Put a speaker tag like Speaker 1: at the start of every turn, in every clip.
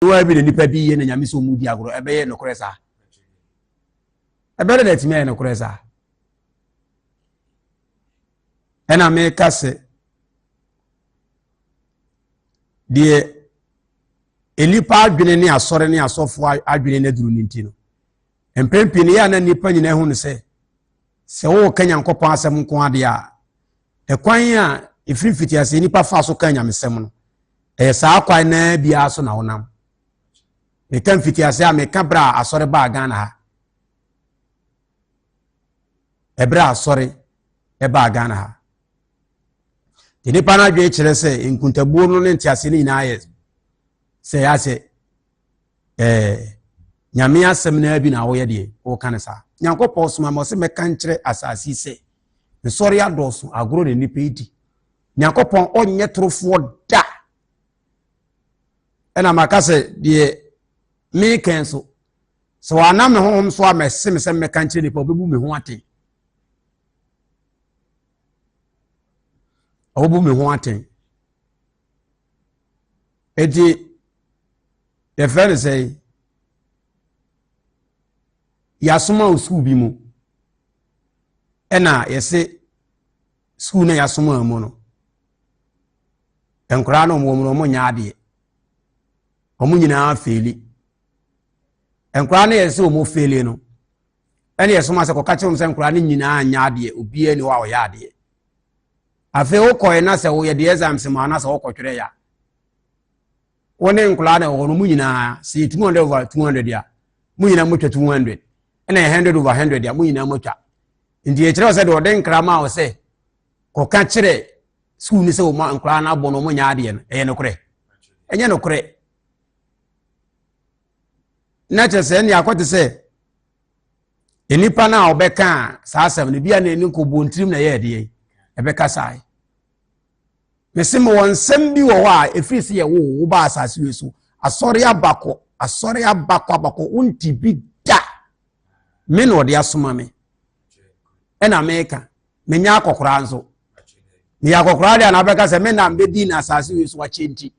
Speaker 1: no bi ne nipa bi ye na nyame so mu di agoro ebe ye no koresa ebe le timi ye no koresa ena me kase de elipa adwene ne asore ne asofo adwene na duru ninti no empempi ne ya na nipa nyina hu ne se wo ka Nyankopɔn asɛm nko ade a ekwan a ifirifiti ase nipa fa so ka nyamesɛm no saa kwan na bia so na wonam me kan fiti ase a me ka bra asore ba Ghana ha ebra asore e ba Ghana ha de nipa na dwe kyerɛ sɛ nkuntabuo no ne ntiase ne nyina ayɛ sɛ ya sɛ nyame asɛm na bi na wo yɛ de wo ka ne sa Nyankopɔn soma mo se me kan kyerɛ asase sɛ me sɔre adɔso agoro ne nipa edi Nyankopɔn onyɛ torofo da ena maka sɛ de me kan so wana me honhom so a me se me sɛ me kan kyerɛ nipa obebu me ho aten obebu me ho aten edi the friend say yasoma o school bi mu ena yese school na yasoma mu no enkura no mo nyaade omo nyina feli enkura na yese o mo feli no ene yesoma se koka kyerem se enkura ne nyina nyaade obi ani wa o yaade afi o koy na se wo ye de exam se ma na se wo kotwere ya woni enkura na wo no mu nyina se 200 over 200 ya mu nyina mo 200 ene 100 over 100 ya mu nyina mo twa ndi e kyerɛ se de ode nkra ma wo se koka kyerɛ school ni se wo ma nkra na bo no mo nyaade no eye no kore enye no kore na kyerɛ se ne akote se enipa na obeka saa asɛm ne bia na eni ko bontrim na ye de ebeka sai mesim won nsɛm bi wo a efiri se ye wo ba asase we so asɔre abakɔ unti bi da me no de asoma me ena meka menya akokora nso me akokora de na beka se me na mbedi na asase we so achenti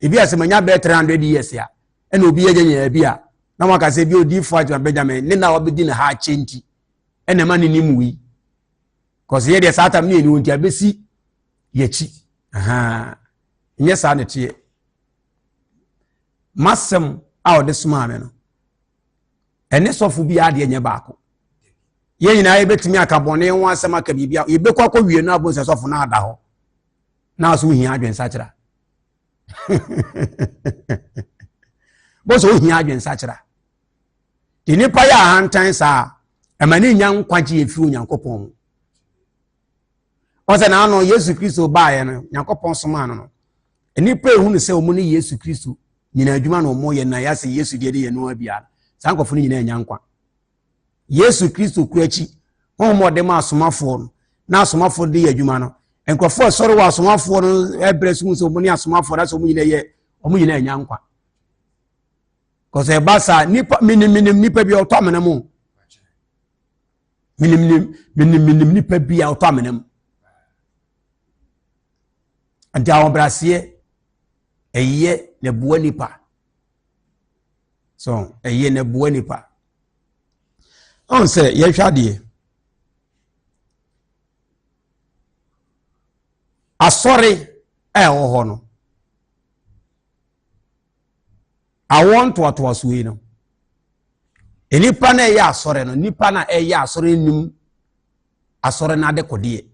Speaker 1: ebi ase menya be 300 years ya ena obi yenya bi a na maka se bi odi fo ajwa Benjamin ne na obedi na ha achenti ena ma ni muwi cause ye de satam ne ni wonti abesi yechi nye sa ne tie masem a ode soma me no ene sofo bi ade nye baako ye nyina ye betimi akabone ho asem aka bibia ye bekwa wie no abon se sofo na ada ho na so hia adwen sachira bo so hia adwen sachira inipa ya hantan sa emani nya nkwaje efi Onyankopɔn Ose na ano Yesu Kristo baaye no Nyankopɔn soma no enipa ehunu se omu ne Yesu Kristo nyina adwuma no mo ye na ya se Yesu de ye no abia sankofo ni nyina anya nkwa Yesu Kristo kuachi homo de ma asomafo no na asomafo de adwuma no enkofo soro wa asomafo no ebresu so omu ne asomafo da so omu nyina anya nkwa cause basa nipa minim nipa bi oto amena mu minim nipa bi oto amena mu anta obrasiye eye ne buwa nipa so eye ne buwa nipa on se ye hwade asori wo ho no awon to asuwe no enipa na eye asori no nipa na eye asori nim asori na de kodie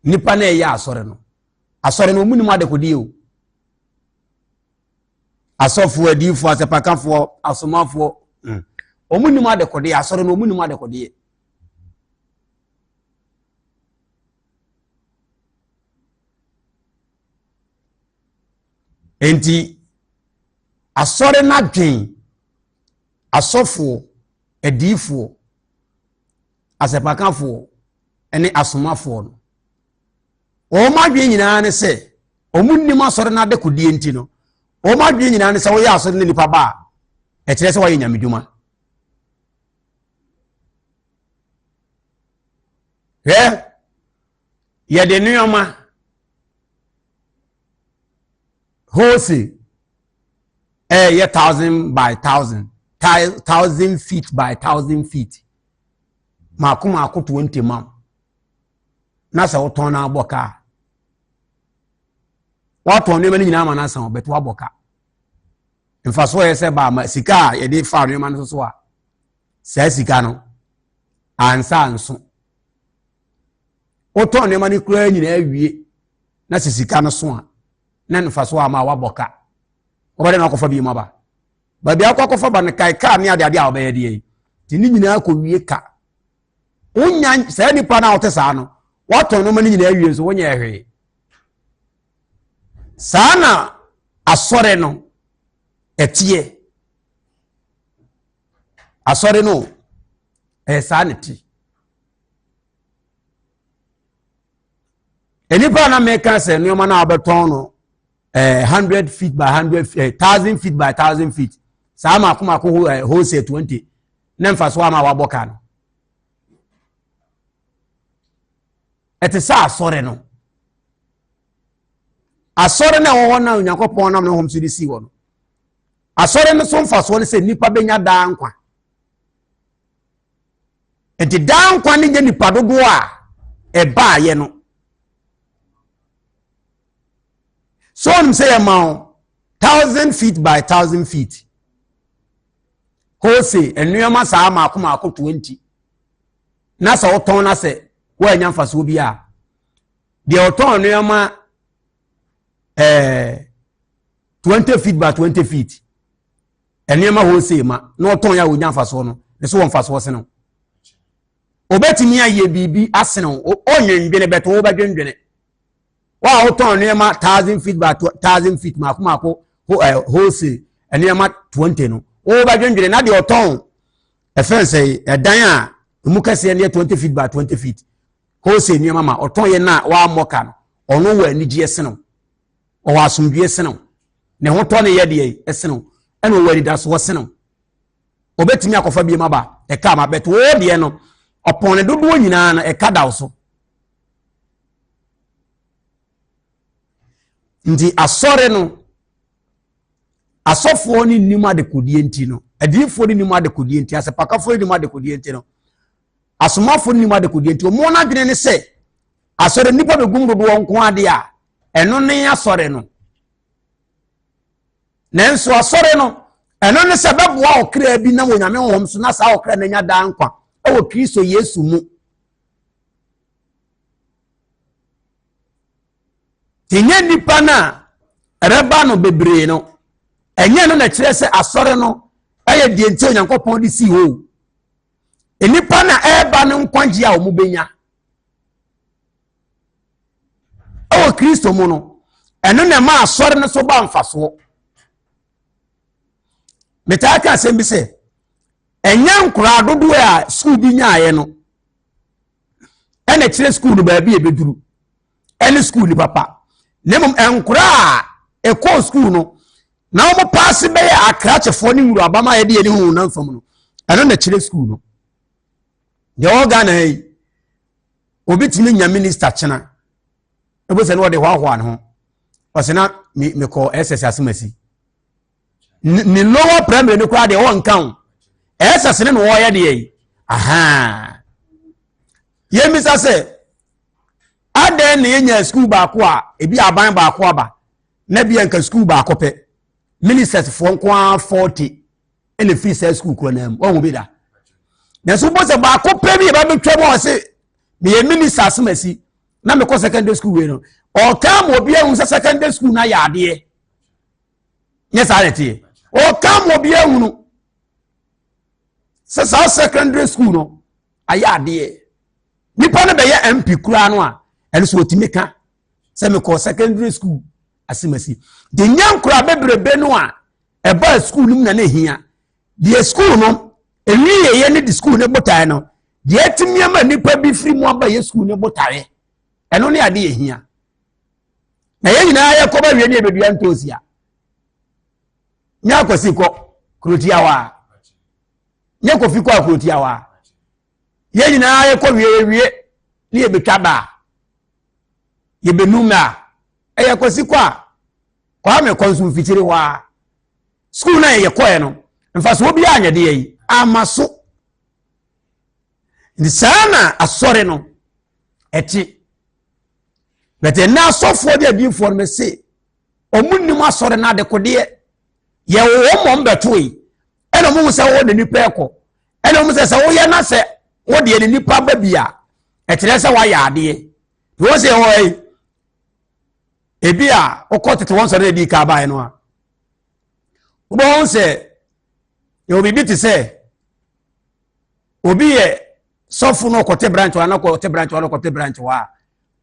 Speaker 1: nipa na eye asori no munima de kodie o asofo adifo asepakafo asomafo omunima de kodie asori no omunima de kodie enti asori na dwen asofo adifo asepakafo ene asomafo no o madwe nyina ne se omunnim asori na de kodie enti no o madwe nyina ne se wo ya asori ne nipa ba e kire se wo nyamedwuma ye de nuoma hose 1,000 by 1,000, 1,000 feet by 1,000 feet. Makuma 20 mam. Nasa utona aboka. Watu wanu mani nyina manasa obetu aboka. Mfaso yese ba sika yede fa no man so a. Sa sika no ansa anso. Oton ne mani kura nyina awie na sika no so a. Na mfaso ama waboka. Obade na akofa bi maba. Ba bi akofa ba ne kai ka ne ade ade a obeye de. Ti ni nyina akowie ka. Unya sa nipa na otesa no. Waton no mani nyina awie so wonya ehwe. Sana asore no etie asore no sanity enipa na meka se no na abeton no 100 feet by 100 feet 1,000 feet by 1,000 feet sama akoma ko wholesale 20 na mfaso ama waboka no etesa asore no asore na wo na Onyankopon na hom so di si wo no asore no so mfaso ne se nipa benya da nkwa enti da nkwa ne je nipa dodo a eba ye no so on say amount 1,000 feet by 1,000 feet hose enuama sa ama akoma 20 na sa oton na se wo anya mfaso bi a de oton enuama 20 feet by 20 feet. Enema hose ma no ton ya wonya mfaso no. Ne so mfaso se no. Obetimi aye bibi ase no. Onyenwe ne beto wo badwendwene. Wa oton enema 1,000 feet by 1,000 feet mako hose enema 20 no. Wo badwendwene na de oton efense edan a mu kase ne 20 feet by 20 feet. Hose enema ma oton ye na wa moka no. Ono wa anigye se no. O asumdue seno ne ho to ne yede eseno ene o wari da so seno obetimi akofa bi maba e ka ma beto o de no opon ne dodo nyina na e ka daw so ndi asore no asofo ni nima de kodie enti no adifo ni nima de kodie enti asepakafo ni nima de kodie enti no asomafo ni nima de kodie enti o mo na dwene ne se asore nipa be gum dodo nko ade a eno ne asore no nenso asore no eno ne sababu wa okra bi na wonyame hom so na sa okra na nya da nkwa e wo Kristo Yesu mu tinye nipa na reba no bebre no enye no na kire se asore no eye die nti Onyankopon di si ho enipa na eba no nkwanji a omubenya o Kristo mu no eno na ma asore no so ba mfaso metaka sembi se enya nkura dodo a school bi nyaaye no ene kire school no ba bi ebeduru ene school ni papa nemum enkura eko school no na mo pass be akrachefo ni wuru abama ye de ye ni hu na mfam no eno na kire school no de oga na yi obitimi nya minister chena ebo se no de hwa no o se na me ko SS asemasi ni lower primary ni kwa de won kan SS ne no wo ye de yi aha ye mi sa se aden ne nya school ba ko a ebi aban ba ko aba na bi enka school ba ko pe ministers fo nko 40 ene free say school ko na am won bi da na so bo se ba ko pe bi ba betwa mo se me ye minister asemasi na me ko secondary school we no o kam obi ehun secondary school na ya ade yes arete o kam obi ehun se sa secondary school no aya ade nipa no be ye MP kura no a ene so otimeka se me ko secondary school asemasi de nyan kura bebrebe no a e ba school nim na ehia de school no eni ye ne de school ne botae no de atimiama nipa bi firi mu aba ye school ne botae eno ne ade ehia na ye nyina ya ko ba wie ne ebedua ntosia nya kwasi ko krotia wa nya ko fi ko krotia wa ye nyina ya ko wie ne ebetwa ba ye benuma e ya kwasi ko kwa me konsum fitiri wa school na ye koye no mfa so obi anya de yi amaso ni sana asore no eti bete na sofo de adifo no se omunnim asore na de kode ye wo mo mbeto yi eno mu se wo de nipa eko eno mu se wo ye na se wo de ni nipa ba bia etere se wa ya ade wo se wo yi ebi a okotete won sore di ka ba eno a wo se yo bibi ti se obi ye sofo no kote branch wa na kote branch wa na kote branch wa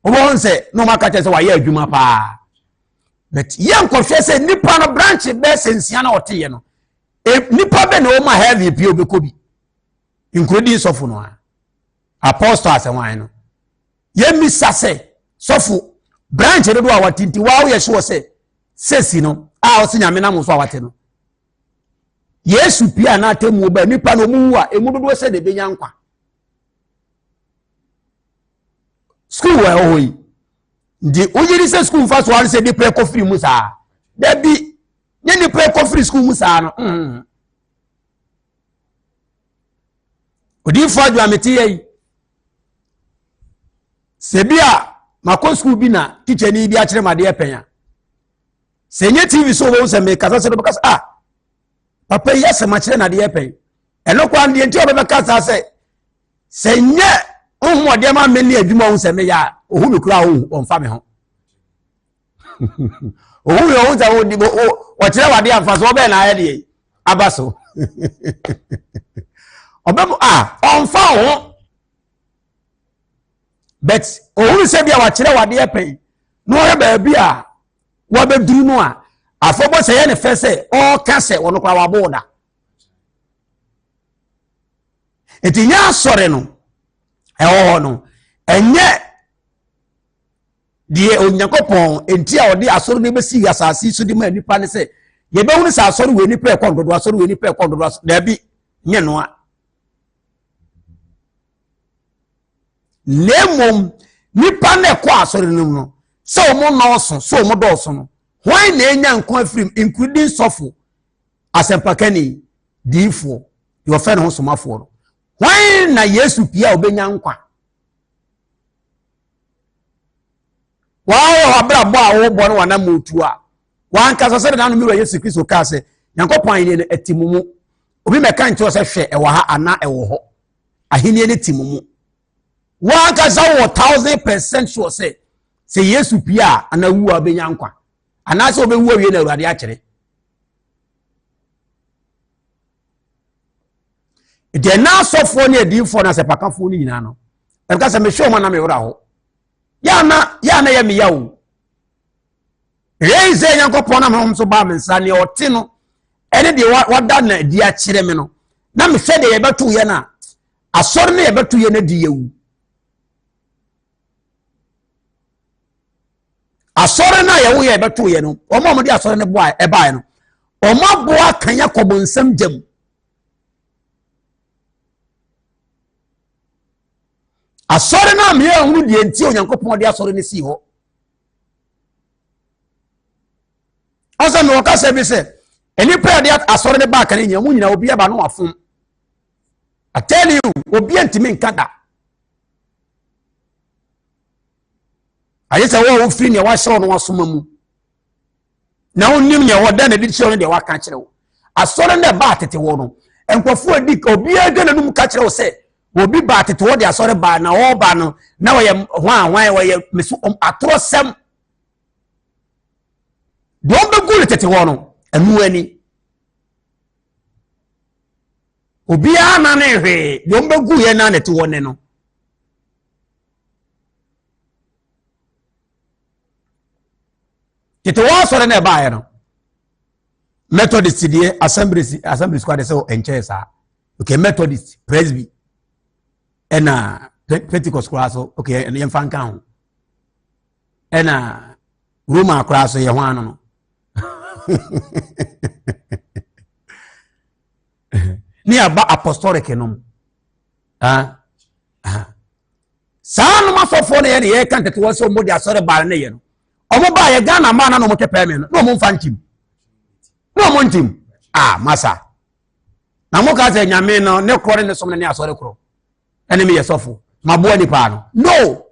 Speaker 1: wo se no maka che se wa ya adwuma pa but yan ko hwe se nipa no branch be sensia na ote ye no nipa be na o ma heavy pio be ko bi including sofo no apostle asenwan no ye misa se sofo branch do wa watinti wa wo ye hwe se sesi no a o se nyame na mo so awate no Yesu pia na atemu ba nipa no mu a emu dodo se de benya nkwa school wa hoyi ndi ojiri se school fa so wa se de pre ko free musa da bi ne ni pre ko free school musa no odi fo adu ameti yi se bia makọ school bi na teacher ni bi a kire made epenya se nye TV so wo se me kasa se do kasa papa yes ma kire na de epen eno kwa de nti obe kasa se nye ohun de ma me ni adwuma wo se me ya ohu me kura wo onfa me ho ohu yo wo za wo di wo kire wade amfa so obe na aye de abaso obe onfa ho but ohu se bia wa kire wade epen no ye ba bia wo be duru no a afobo se ye ne fese o kase wono kwa waboda etinya sore no eho no enye die onyankopon enti a odi asoro ne besi asasi so di ma nipa ne se ye be hunu sa asoro we nipa e kondodo asoro we nipa e kondodo da bi nye no a lemom nipa ne kwa asoro no so mo no so mo do so no why na enya nkwa film including sofo asempakani difo your friend ho somafo no why na Yesu pia obenya nkwa wow abrabo a wo bo no wana motu a wan kasa se na no mi Yesu Kristo ka se Nyankopon ene atimumu obi meka nche se hwe e wa ha ana e wo ho ahini ne timumu wan kasa wo 1000% sure se Yesu pia ana wu obenya nkwa ana se obewu awie na Awurade akere de na sofo ne adifo na sepakafo ni nyina no e ka se me hwe mo na me wura ho ya na ya me yawo reize Nyankopon na me so ba me nsa ne ote no ene de wada na di akere me no na me hwe de ye betu ye na asori ne ye betu ye na di yewu asore na ye wo ye beto ye no omo de asore ne boa e bae no omo boa kan yakobo nsam jam asore na me ehunu de enti Onyankopon de asore ne si ho asa me wakasa bi se eni prayer de asore ne ba kan nya mu nyina obi aba no afum I tell you obi antimi nkada ayesa wo free ne wa hyew no wasoma mu na onnim ne woda na di hyew no de wa ka kire wo asore ne ba tete wo no enkwafo adi obi aga na num ka kire wo se obi ba tete wo de asore ba na wo ba no na wo ye hwan wo ye mesu atrosem do be gure tete wo no anu ani obi ana ne hwe do be gu ye na tete wo ne no tete wo sore na ba ye no Methodist die assembly squad say enche sa okay Methodist Presby ena Pentecost class okay en yem fan kan ena Roman class ye ho ano no ni aba apostolic no sa no masofo na ye kan tete wo so mo di asore ba na ye no omo ba ye Ghana ma na no mo kepe me no mo mfa ntim no mo ntim masa na mo ka se nyame no ne kro ne som ne asore kro ene me yesofo mabo ni pa no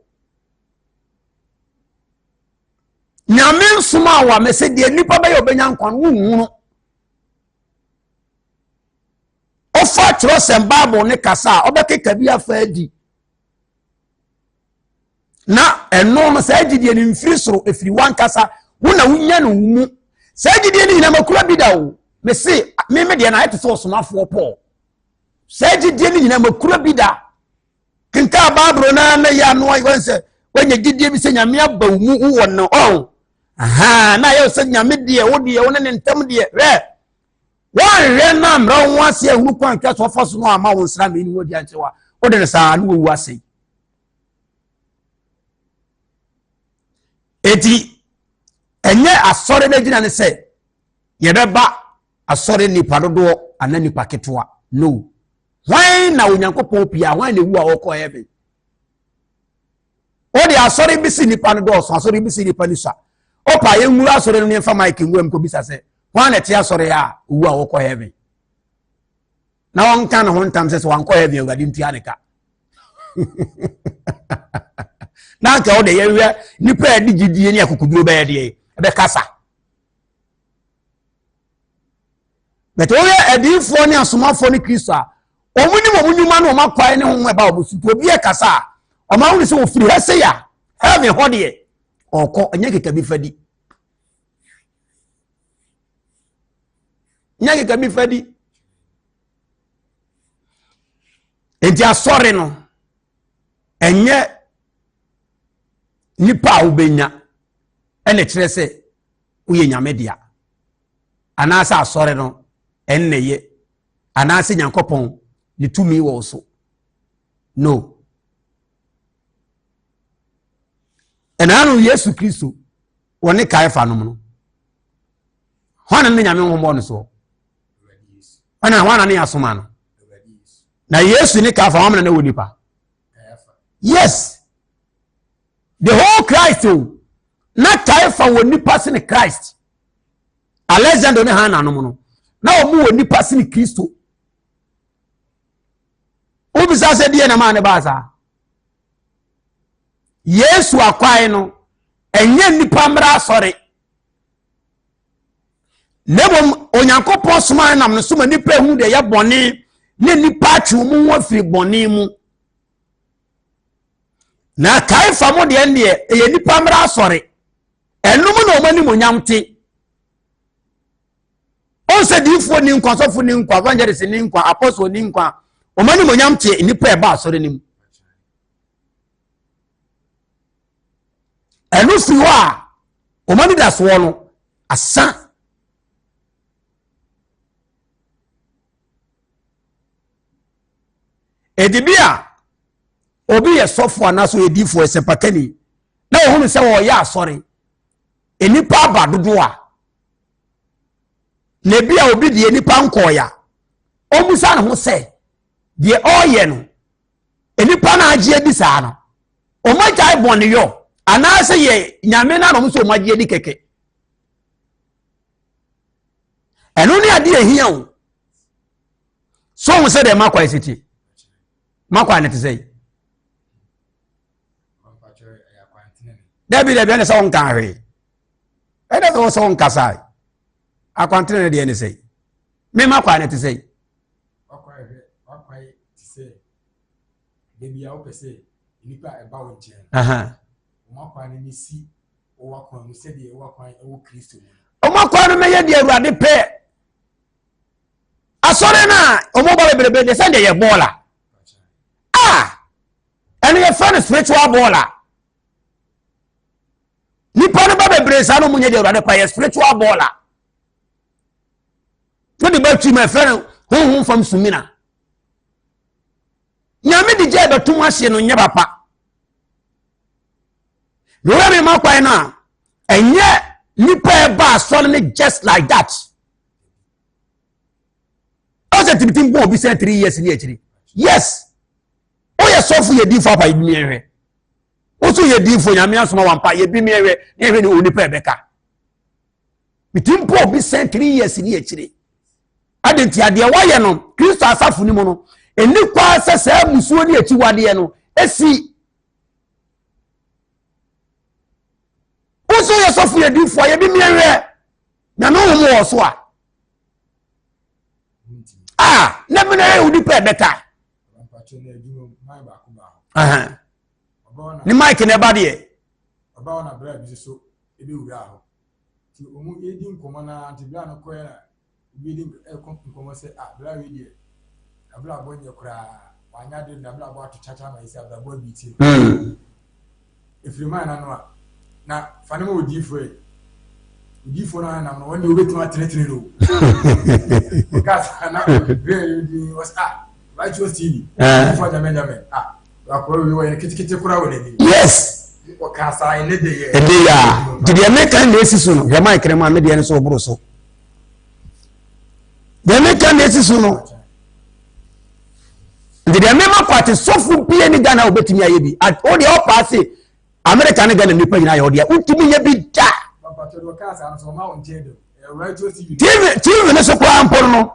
Speaker 1: nyame nsoma wa me se de nipa ba ye obenya nkwan wunhunu ofa tro sem Bible ne kasa obekeka bi afa adi na eno no sa agidie ni mfiri soro efiri wan kasa wona wunya no mu sa agidie ni nyina makura bi da o me se me de na eto so somafo po sa agidie ni nyina makura bi da kinka Bible na ya no wanse wanya gidie bi se nyame aba mu wo no na yo se nyame de wo de wo ne ntam de re wanre na mra wo ase ehuru kwan twa so fa so no ama wo nsra me ni wo di anchewa wo de sa no wo ase eti enye asore na gina ne se yebeba asore nipa dodo ana nipa ketwa no wan na onyankopon pia wan na wu a woko heaven o de asore bi si nipa dodo so asore bi si nipa ni sa opa ye nwura asore no nfa mike nwam ko bisa se wan na ti asore ya wu a woko heaven na won kan ho ntam se wan ko heaven awadi ntia ne ka na nka o de ye nipa adi gidie ni akukuduro ba de be kasa beto ye adifo ni asomafo ni Kristo a omuni momunyuma na omakwae ne ho eba obusuto obi e kasa o ma woni se wo firi hase ya heaven ho de oko anya keka bi fadi nya keka bi fadi enti asore no enye nipa ubenya ene kire se uye nyame dia anasa asore no enneye anasa nyankopon ni tumi wo so no enanu Yesu Kristo woni kaifa no no hwana ne nyame ho no so hwana ne asoma no na Yesu ni kaifa hwana na wonipa yes the whole Christ not kaifa woni person Christ Alexander ne hana no no na omu woni person Kristo ubisa se die na ma ne baasa Yesu akwai no enye nipa mra sori nebom onyankopon soma nam no soma nipa hu de ya bone ne nipa atwu mu wafiri bone mu na kaifa mo de ene ye nipa mra sori enum na omani monyamte onse difo ni nkwa sofo ni nkwa evangelist ni nkwa apostle ni nkwa omani monyamte nipa e ba sori nim enu fi wa omani da so no asa edibia obi ye sofo anaso edifo esepakani na ohunu se wo ya asori enipa abadodo a na bia obi de enipa nkoya omusa no ho se de oye no enipa na agye di saa no o magya ibone yo anase ye nyame na no so magye di keke enu ne ade ehia o so wo se de makwa isiti makwa ne tese David ene so nka hwe ede so nka sai akwantene de ene sei me makwa ne tese
Speaker 2: wakwa tese debi a opese nipa eba wo nche makwa ne si o wakwa no se de wakwa o Kristo
Speaker 1: o makwa no meye de Awurade pe asore na o mo ba bebrebe de sende ye bola ene ye fan spiritual bola nipa no ba bebre sa no munye de Awurade pa ye spiritual bola to the battery my friend who from sumina nyame di je betum ahye no nya papa no we makwa na enye nipa e ba so no just like that ose tibitim bo bi say 3 years ni akiri yes o ye sofu ye di fa pa idumi ehwe also ye difo nyame asoma wampa ye bi mewe ne hwe ne onipa ebeka bitimpo bi sent 3 years ni akire adenti ade waye no Kristo asafo ni mu no eni kwa sesa musuo ni achi wade no esi also ye sofu ye difo ye bi mewe na no wo mo so na me na onipa ebeka ni Mike ne bade
Speaker 2: baba na bra bi so ebe wura ho ti omu edi nkomo na anti bra no koya bi edi nkomo se bra we die bra bonye kura wanya de na bra bo atochacha ma isi abra bo bi ti efirima na no na fane mo odifo na na no woni obetu atretre no kasa na be was right was TV for the Benjamin
Speaker 1: yes
Speaker 2: okasa ene de ye
Speaker 1: ya did you make an decision no ya Mike ma me de so buru so de make an decision no did you make party so fu bi ni Ghana obetimi aye bi o de o pass America ne Ghana nipa nyina ya o de untimi ye bi da
Speaker 2: papa to okasa no so ma on jedo right was
Speaker 1: TV ne so kwa amporo no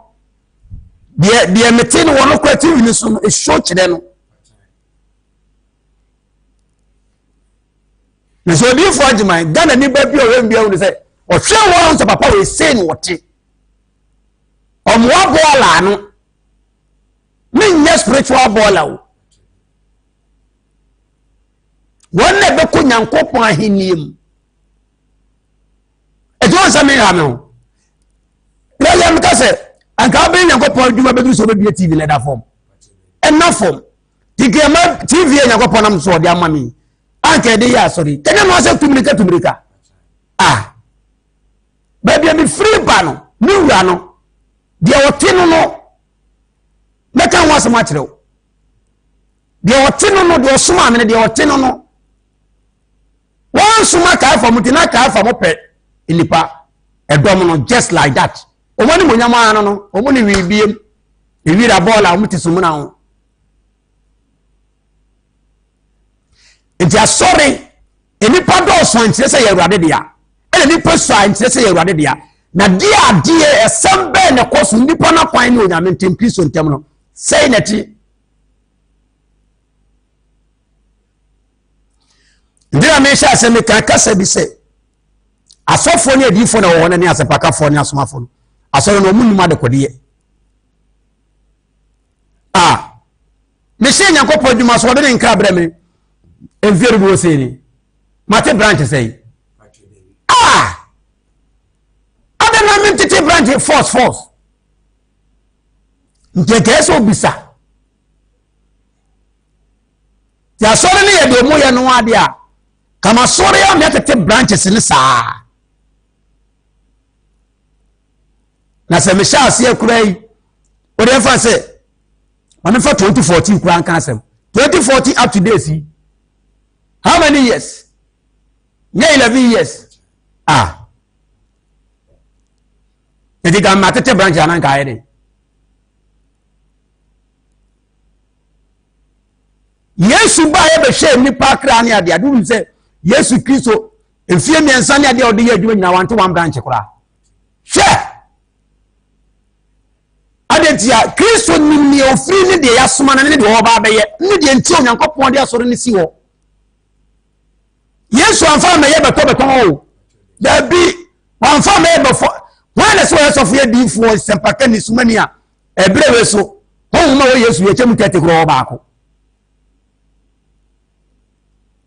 Speaker 1: de metin wono kwa TV ne so e show kire no na so di fo agman Ghana ni ba bi o we mbia wo say o hwe wo so papa we say no wote o mo bola no me nya spiritual bola wo wonne be ko nyankopon aheniem e jo sa me ha me ho le ya me ka se anka be nyankopon aduma be so be bi TV le da form enough form tigema TV nyankopon am so de amami anke de ya sorry kenya no se tumrika baby me free ba no mi wura no de otino no meka ho asema kire o de otino no de osuma me de otino no wan suma ka fa mutina ka fa mo pe inipa edom no just like that o mo ni mo nyama no o mo ni wi biem e wi ra ball a mo tisumu na ho it's sorry enipa do so ntire se ye urade dia enipa so ntire se ye urade dia na dia die esembe ne koso nipa na kwan ni onyame ntempli so ntem no sei neti ndira me sha se me kasa bi se asofo ne adifo na wo na ni asepaka fo ni asomafo no asoro no munuma de kodie me se nyankopɔ dwuma so de nkra bra me envier go say ni mate branch say adana me tete branch force nke keso bisa ya sore ne ye de mo ye no ade a kama sore ya me tete branches ni saa na se me sha ase akurai o de fa se on for 2014 kuran kan asem 2014 up to date how many years? 11 years. Edi ga matete branch anan ka ede. Yesu ba ye be hwe nipa kra ne ade adu se Yesu Kristo efie miensa ne ade ode ye adwuma nyina wante one branch kra. Hwe adentia Kristo nimni ofri ne de yasoma na ne de wo ba be ye ne de enti onyankopon de asoro ne si wo Yesu anfa me ye beto o da bi anfa me be fo wana so yeso fo ye di fo sempaka ni sumania ebrewe so ho ma wo Yesu ye chemu tete kro ba ko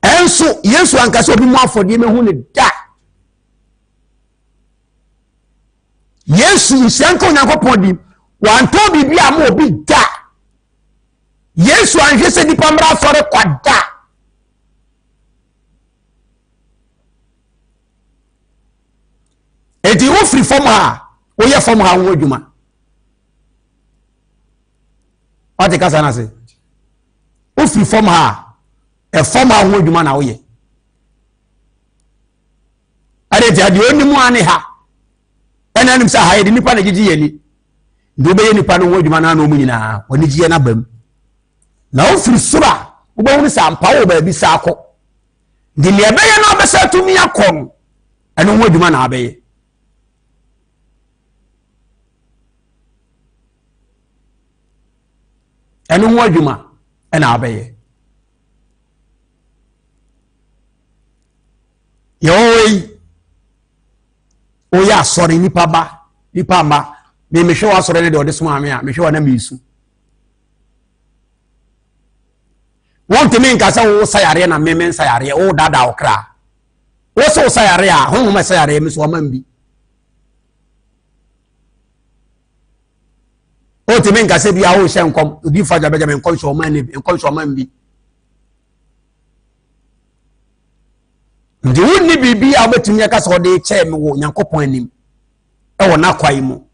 Speaker 1: enso Yesu anka so bi mu afode me hu ne da Yesu nsanka onyankopon di wanto bibia ma obi da Yesu anhwese di pamra sore kwada eti wo free form ha wo ye form ha wo adwuma o te kasa na se wo free form ha e form ha wo adwuma na wo ye are ti ade onimu ane ha ena nim sa ha ye nipa na gigi ye ni ndo be ye nipa no wo adwuma na na o mu nyina oni giye na bam na wo free sura wo be hu sa ampa wo ba bi sa akọ di ne ebeye na obesa tumi akọ eno ho adwuma na abeye eno ho adwuma na abeye yoi oya sorry nipa ma me hwe wa sorry de odesoma ame a me hwe wa na mesu won temi nka se wo sayare na me sayare wo dada okra wo so sayare a ho ma sayare me so ma mbi o temi nka se bia wo hye nkom odi fa jabe jabe nkom so ma ni nkom so ma mbi ndi wonni bibi a obetumi aka so de che me wo Nyankopon anim e wo na kwai mu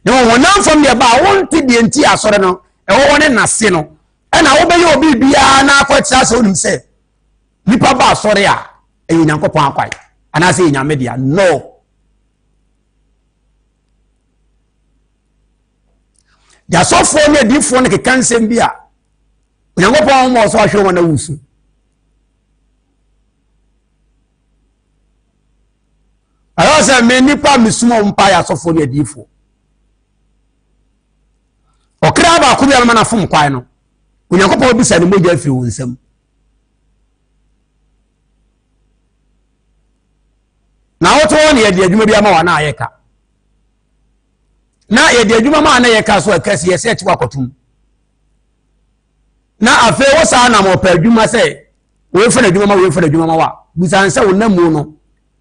Speaker 1: ne wo wonam fam de ba wo nti de nti asore no e wo woni nase no e na wo be ye obi bia na akwatira so onim se nipa ba asore a e Nyankopon akwai ana se nyame dia no ya so fo ne di fo ne ke kansem bia Nyankopon mo so ahwe wona wusu ayo se me nipa misumo mpa ya sofo ne adifo okra ba ko bia na fom kwai no Onyankopon bisa ne mogya fi wo nsam na woto ne ye de adwuma bia ma wa na ayeka na ye de adwuma ma na yeka so akasi ye se ti wakotum na afe wo sa na mo pa adwuma se wo fe na adwuma ma wo fe na adwuma ma wa bisa nse wo na mu no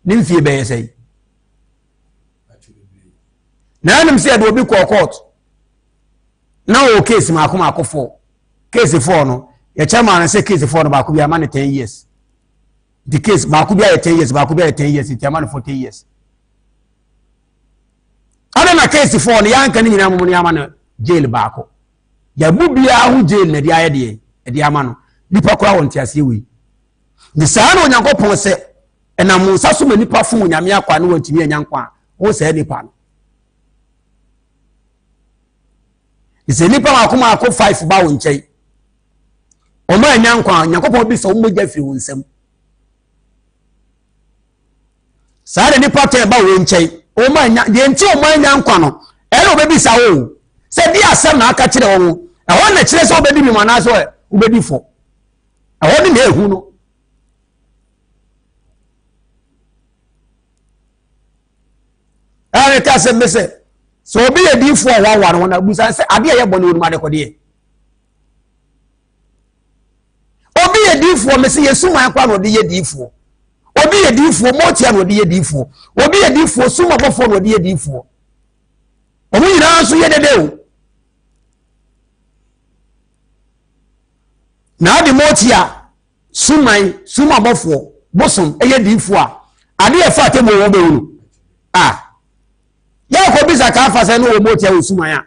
Speaker 1: ne mfie be ye sei na anim se do bi court na o case ma akoma akofo case 4 no ye chairman say case 4 no ba ko bia ma 10 years the case ba ko bia 10 years ba ko bia 10 years chairman 40 years ana na case 4 no yanka ni nyina mo ni ama na jail ba ko ya bu bia hu jail na dia ye de ama no nipa kora won tiase wi ni saa na Onyankopon se na mo nsa so ma nipa fu nyame akwa na wantimi anyankwa wo se nipa no ise nipa akoma akọ 5 ba wo nkyai o ma anyankwa Nyankopon bi so mo gya fi wo nsam saa de nipa te ba wo nkyai o ma anya de nti o ma anyankwa no ele obebi sa wo se bi asem na aka kire wo e ho na kire se obedi bi mana so obedi fo e ho ni na ehu no are ka se mese so obi ye di fo wa wa no na busa se ade ye bone onuma de kode obi ye di fo me se yesu man kwa no de ye di fo obi ye di fo mo tia no de ye di fo obi ye di fo suma bofo no de ye di fo omu nyina so ye dede o na de mo tia suma bofo bosom e ye di fo a ade ye fa temo wo be wonu ya ko bisa ka fa se no wo motia osuma ya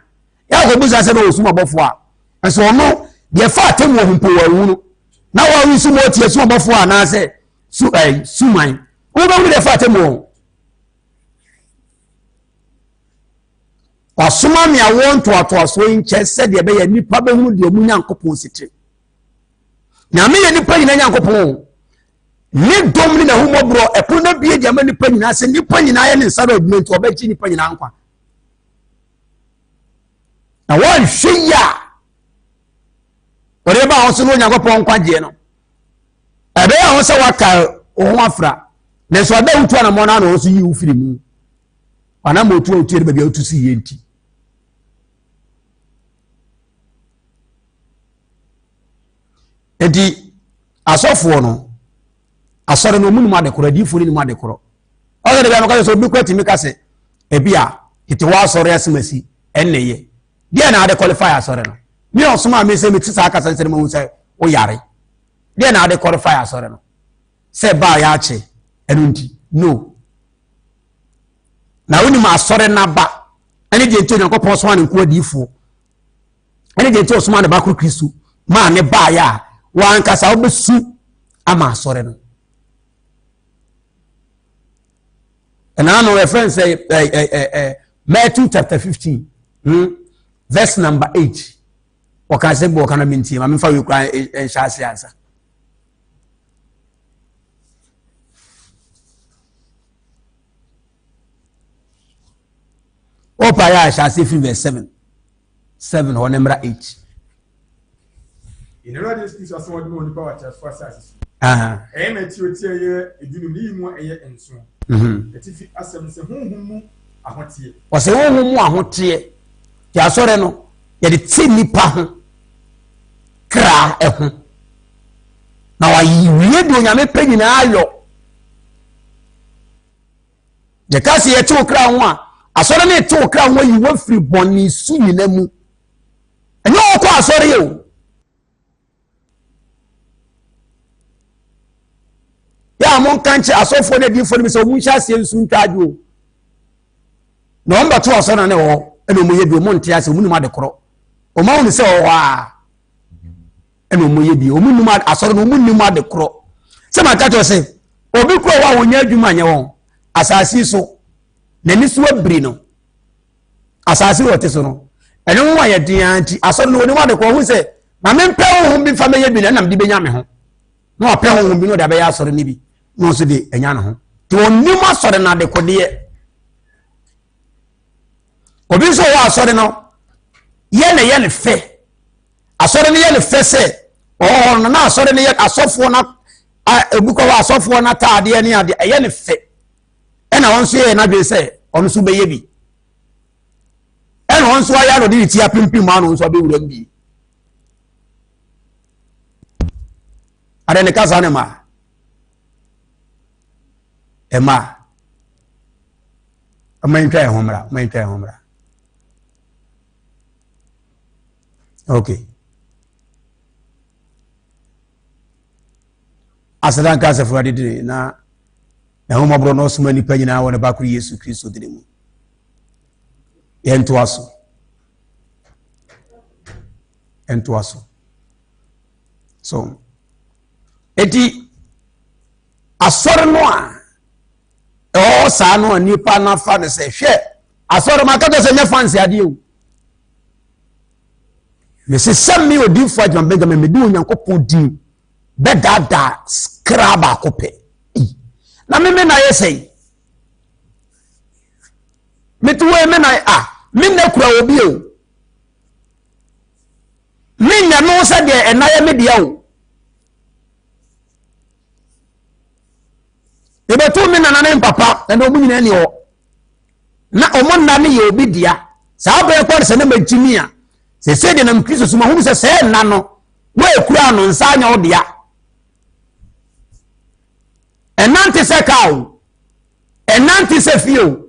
Speaker 1: ko bisa se no osuma bofo a enso no de fa tem wo mpo wa wu no na wa wi suma otia suma bofo a na se suman wo ba wu de fa tem wo asuma mi awon to so nche se de be ya nipa be hu de mu Nyankopon sitire na me ye nipa nyina Nyankopon ni domni na humo bro epo na bie dia ma nipa nyina se nipa nyina ye ne nsara adwuma nti obachi nipa nyina nkwa na wan hweya ore ba hoso no Nyankopon nkwa je no ebe ya hoso waka ho afra na so da utu na mo na no so yi ufiri mu ana mo tu otu ere ba otu si ye nti edi asofo no asore no munum adekoro adifo ni mu adekoro o de ba maka so bi kwati mi kase ebia ite wa asore asimasi enneye dia na ade qualify asore no mi osoma mi se mi tisa aka sanse mo se o yare dia na ade qualify asore no se ba ya ache enu nti no na woni ma asore na ba ene de nti Nyankopon so ane nko adifo ene de nti osoma ne ba kro Kristo ma ne ba ya wa ankasa obesu ama asore no. And I know a friend say Matthew chapter 15 verse number 8 what can I say bo kana minti ma me fa we kran en sha se answer Opa ya shall verse 7 or number 8.
Speaker 2: In the radio speaks as one more power church for assassin.
Speaker 1: Uh-huh. Was a woman who are here. Yasoreno, yet it's nipa cra. Now I read when I make penny in ayo. The Cassie a 2 crown one. I saw them 2 crown when you went free bonny soon in them. And no, sorry you. Yeah, among country, I saw for the different so we shall see soon tell you. Number 2 or son and all, and we do Montias, and Munima the Crow. O Mount is so and we be Munima, I saw no Munima the Crow. Some I catch say, Obi Crow, when you do my own, as I see so, then this word Brino. As I see what is on. And no why a dear auntie, I saw no one the Crow who said, my men pay whom be family bin and I'm the no pay whom be no the Bayas or Nibi. No, so the Enyano. To Nima saw another Codia. Obi so wa asore no ye ne fe asore ne ye ne fe se o no na asore ne ye asofo na ebuko wa asofo na taade ne ade ye ne fe e na won so ye na be se on so be ye bi e na won so ya no de ti apimpim ma no so be wura bi are ne kasa ne ma ema amantwa homra okay. Asadan kasa furade de na homa bro no suma ni panyina wona bakuru Yesu Kristo de mu. Ento aso. So eti asore no a sa no nipa na fa ne se hwe asore makato se nya fancy ade o. Mese sami odi fo adwan Benjamin medi onyankopon din bedada skraba akope na me na yesei metuwe me na me na kura obi o me nya no se de enaye me dia o ebetu me na na papa na omu nyina ni o na omo na me ye obi dia sa ba ekwa se na magimi a se se de nam Kristo suma hu se na no we kura no nsa anya odia enante se kawo enante se fio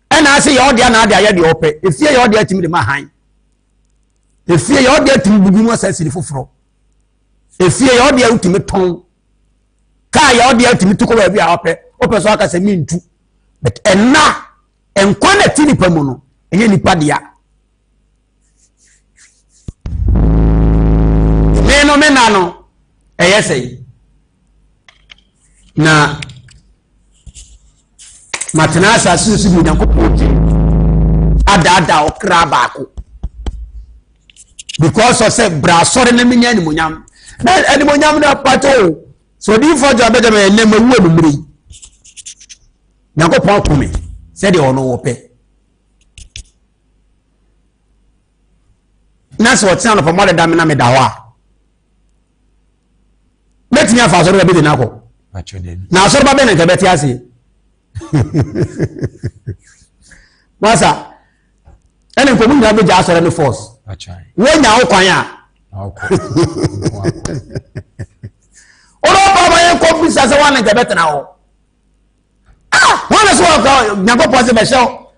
Speaker 1: ena se ye odia na adia ye de ope efie ye odia timi de mahan efie ye odia timi bugu no asasiri foforo efie ye odia utimi ton ka ye odia timi tuko ba bia ope so aka se mintu but enna enkwana tini pamu no enye nipa dia no eyesei na matenasa susu bi nyankopoti ada okra baako because of say brasore na menya ni monyam na eni monyam na pato so di for job be na mawu adumri nyankopon kome se de ono wo pe na so tia no pomode da me na me da ho a beti nya fa so be de na ko na so ba be na ke beti ase masa ene ko mu nya be ja so re force wo nya wo kwan a oro ba ba yen ko bisa se wan ke beti na ho wan so ko nya ko pose be show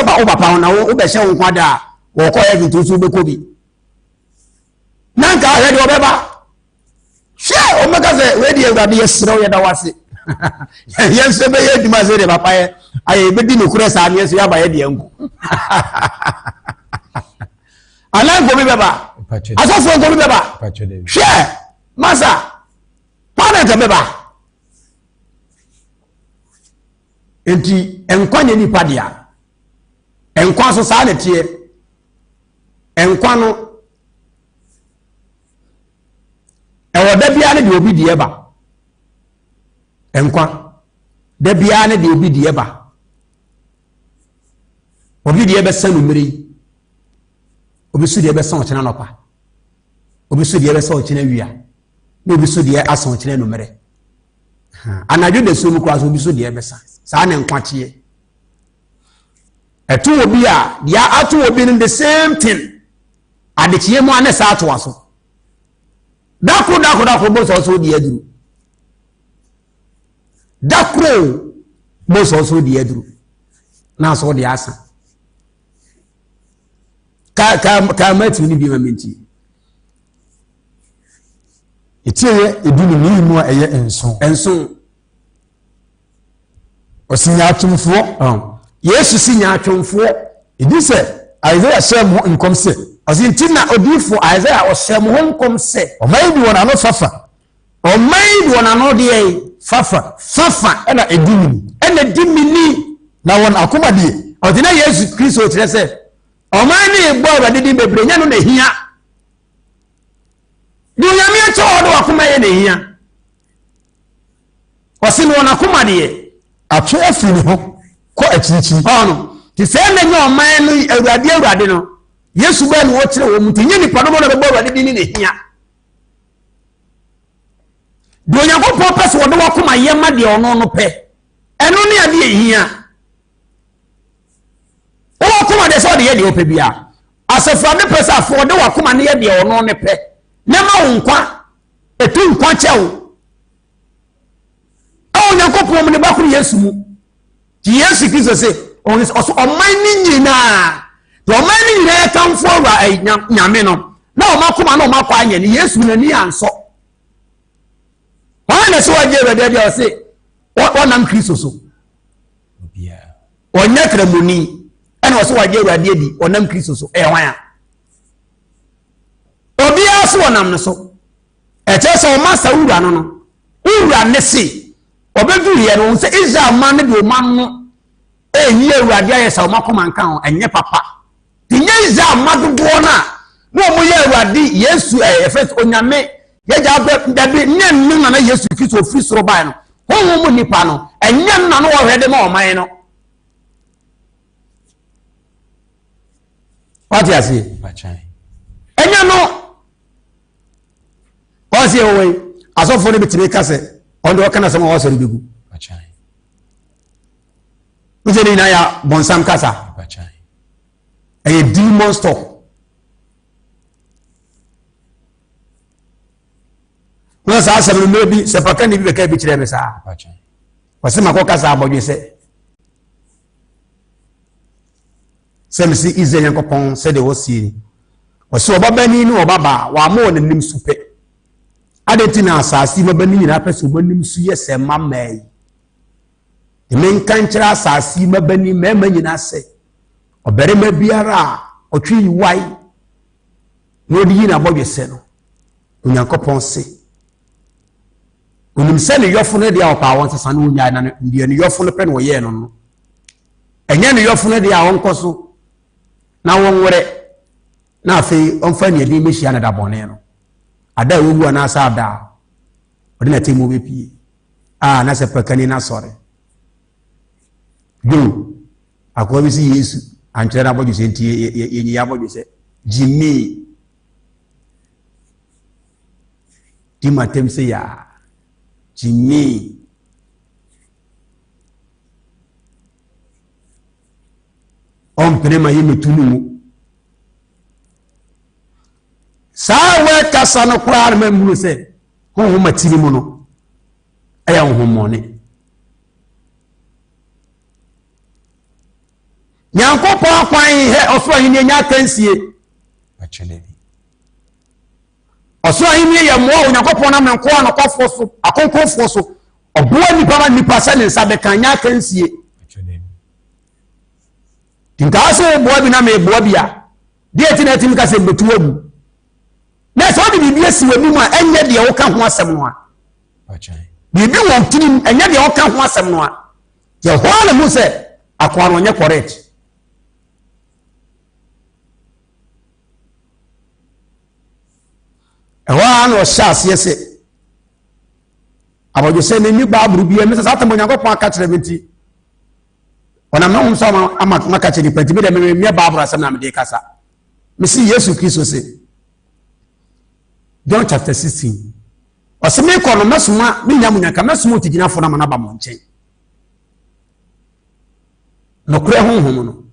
Speaker 1: ba o papa na wo be show nkwa da wo ko ye tutu so be ko bi nanka he de obeba share o maka se we dey urade yesro ye da wase yense be ye duma se de papa ye aye be di nokure sa ne so ya ba ye de anku ala go mi beba asofo go mi beba share masa pana ta beba enti enkwa ne ni padia enkwa so sa ne tie enkwa no ewo da bia ne de obi die ba enkwa da bia ne de obi die ba obi de ebesa no mmere obi so de ebesa o chena nopa obi so de ebesa o chena wia na obi so de asa o chena no mmere anadwo de so mu kwa so obi so de ebesa saa ne nkwache etu obi a dia atu obi in the same thing adechie mu ane saa to aso dakro bo so de aduru dakro bo so de aduru na so de asa ka mati ni bi mamenti
Speaker 3: etie edunu ni mu a eye enso osinya atumfo
Speaker 1: Yesu sinya atwomfo
Speaker 3: edi se Isaiah shemu nkom se
Speaker 1: osintina odifo Isaiah oshemu honkom se
Speaker 3: omai bi wona no fafa
Speaker 1: de fafa
Speaker 3: ena
Speaker 1: edimini
Speaker 3: na won akoma die
Speaker 1: odina Yesu Kristo kire se omai ni egbo awade di bebre nya no na hia du nyame acho odo akoma ye na hia osinu wona akoma de
Speaker 3: atwe afiri ho ko achichi
Speaker 1: ono ti se na nya omai no awurade no Yesu ba ni wo kire wo muti nya ni padomo na bebo awurade di ni na hia do Nyankopon pese wo de wakoma ye ma de ono no pe eno ne ade ehia o wakoma de so de ye de ope bia asefra ne pese afo de wakoma ne ye de ono ne pe ne ma wo nkwa etu nkwa chewo o Nyankopon mu ne ba kuru Yesu mu ti Yesu Kristo se on oman ni nyina to oman ni nyina kan fo wa nyame no na o makoma na o makwa anya ni Yesu na ni anso wana so waje bede de o se wonam Kristo so
Speaker 3: obia
Speaker 1: onya kramuni ena o so waje awurade di onam Kristo so wan obia so wonam no so e che so o masa wura no wura ne se obedu ye no se Israel man de o man no enyi awurade ayesa o makoma nka ho enye papa tinye Israel madodo na no mo ye awurade Yesu efes onyame yeja dabi nyen na Yesu Kristo free soro bai no honhom mu nipa no enyen na no wo hwede ma oman no what you say
Speaker 3: bachai
Speaker 1: enya no o se owe asofo ne bitire kase ondo o kana sama wo so begu
Speaker 3: bachai
Speaker 1: ujeni na ya bonsam kasa
Speaker 3: bachai
Speaker 1: a demon stop no sa asem no bi se paka ni bi beka bi kire me sa
Speaker 3: bachai
Speaker 1: wase makoka sa abodwe se msi ize Nyankopon se de wosi wase obabani ni obaba wa ma won nim supe adeti na asasi mabani ni na pese obanim su yese mamai eme nkanchira asasi mabani mema nyina se oberema biara otwi wai no di na abodwe se no Nyankopon se onim se ne yofo ne dia opa won sesa no nya na ne yofo ne pe no ye no no enye ne yofo ne dia won koso na won wore na afi onfa ne di mehia na da bone no ada wogu na asa da odi na temu be pie na se pakani na sore do akwa bi si Yesu ankyere na bodu se ntie yenyi ya bodu se jimi ti matem se ya jimi ompene ma yime tunu sawe kasa no kwar ma muru se ho matiri mu no aya ho mone Nyankopon akwan he oso ahini nya kansie
Speaker 3: bachelebi
Speaker 1: oso ahini ye mo Nyankopon na menko no kwafo so akonkonfo so oboa nipa ma nipa sa ne nsa be kan nya kansie
Speaker 3: bachelebi
Speaker 1: tinka so boa bi na me boa bia de tina tim ka se betu agu na so de bibia si wani mu a enye de wo ka ho asem no a
Speaker 3: bachai
Speaker 1: bibi won tinim enye de wo ka ho asem no a ye ho na mu se akwa no nye correct ewa no shas yese abojo se ne ni ba aburu bia me se satam Nyankopon aka kire benti ona ma so ama maka che nipa tibe de me Bible asem na me de kasa me see Yesu Kristo say John chapter 16 oseme ko no mesoma me nyamunyaka mesoma otiginafo na manaba mo nchen no kure honhom no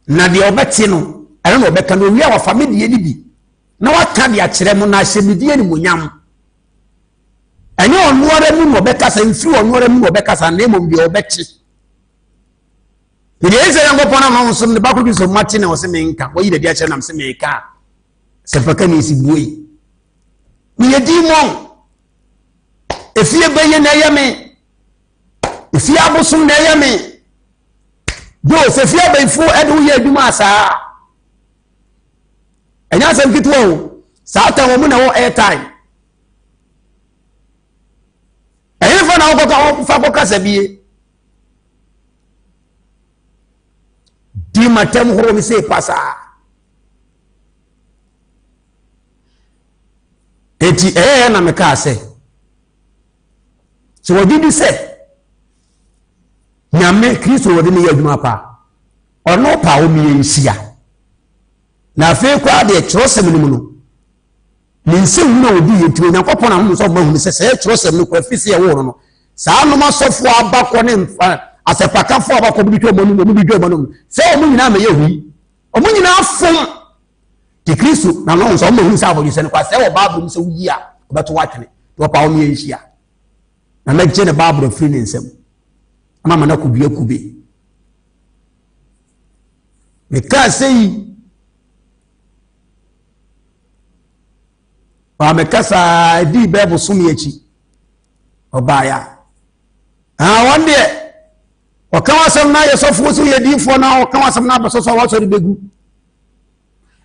Speaker 1: na de obeti no ere no obeka no wia wa family ni bi na waka de akire mo na hyemidie ni monyam enye onuore mu no obeka sa mfiri onuore mu no obeka sa na emom bi obeki de eze yango pona ma nso ne bakuru bi so mati na wose menka wo yi de akire na mse meka se paka ni sibuoi ni yedi mo efie beye na yeme efie abosun na yeme do se fie befo edu ye aduma asa enya sem kitwo sa ta wo mu na wo airtime eyin fa na wo ko fa ko kasa bie di matem horo mi se pasa eti na me ka se so wodi se nyame Kristo wodi ne yaduma pa ono pa o mi enhia na fe kwa de kyerosem ni mu no ni nsem na odi yetime Nyankopon na ho so ma hu se kyerosem ni kwa fisi ye wo no saa no masofo abakọ ne asepakafo abakọ bi twa monu bi dwa monu se o mu nyina ma ye hu o mu nyina afom ti Kristo na no so ma hu sa aboju se ne kwa se o Bible ni se wuyi a obeto watene to pa o mi enhia na na je ne Bible free ne nsem mama na kubie me ka sei ba me kasa di Bible sumi echi obaya one day o kan wasam na yesofu so ye difo na o kan wasam na basoso wa so begu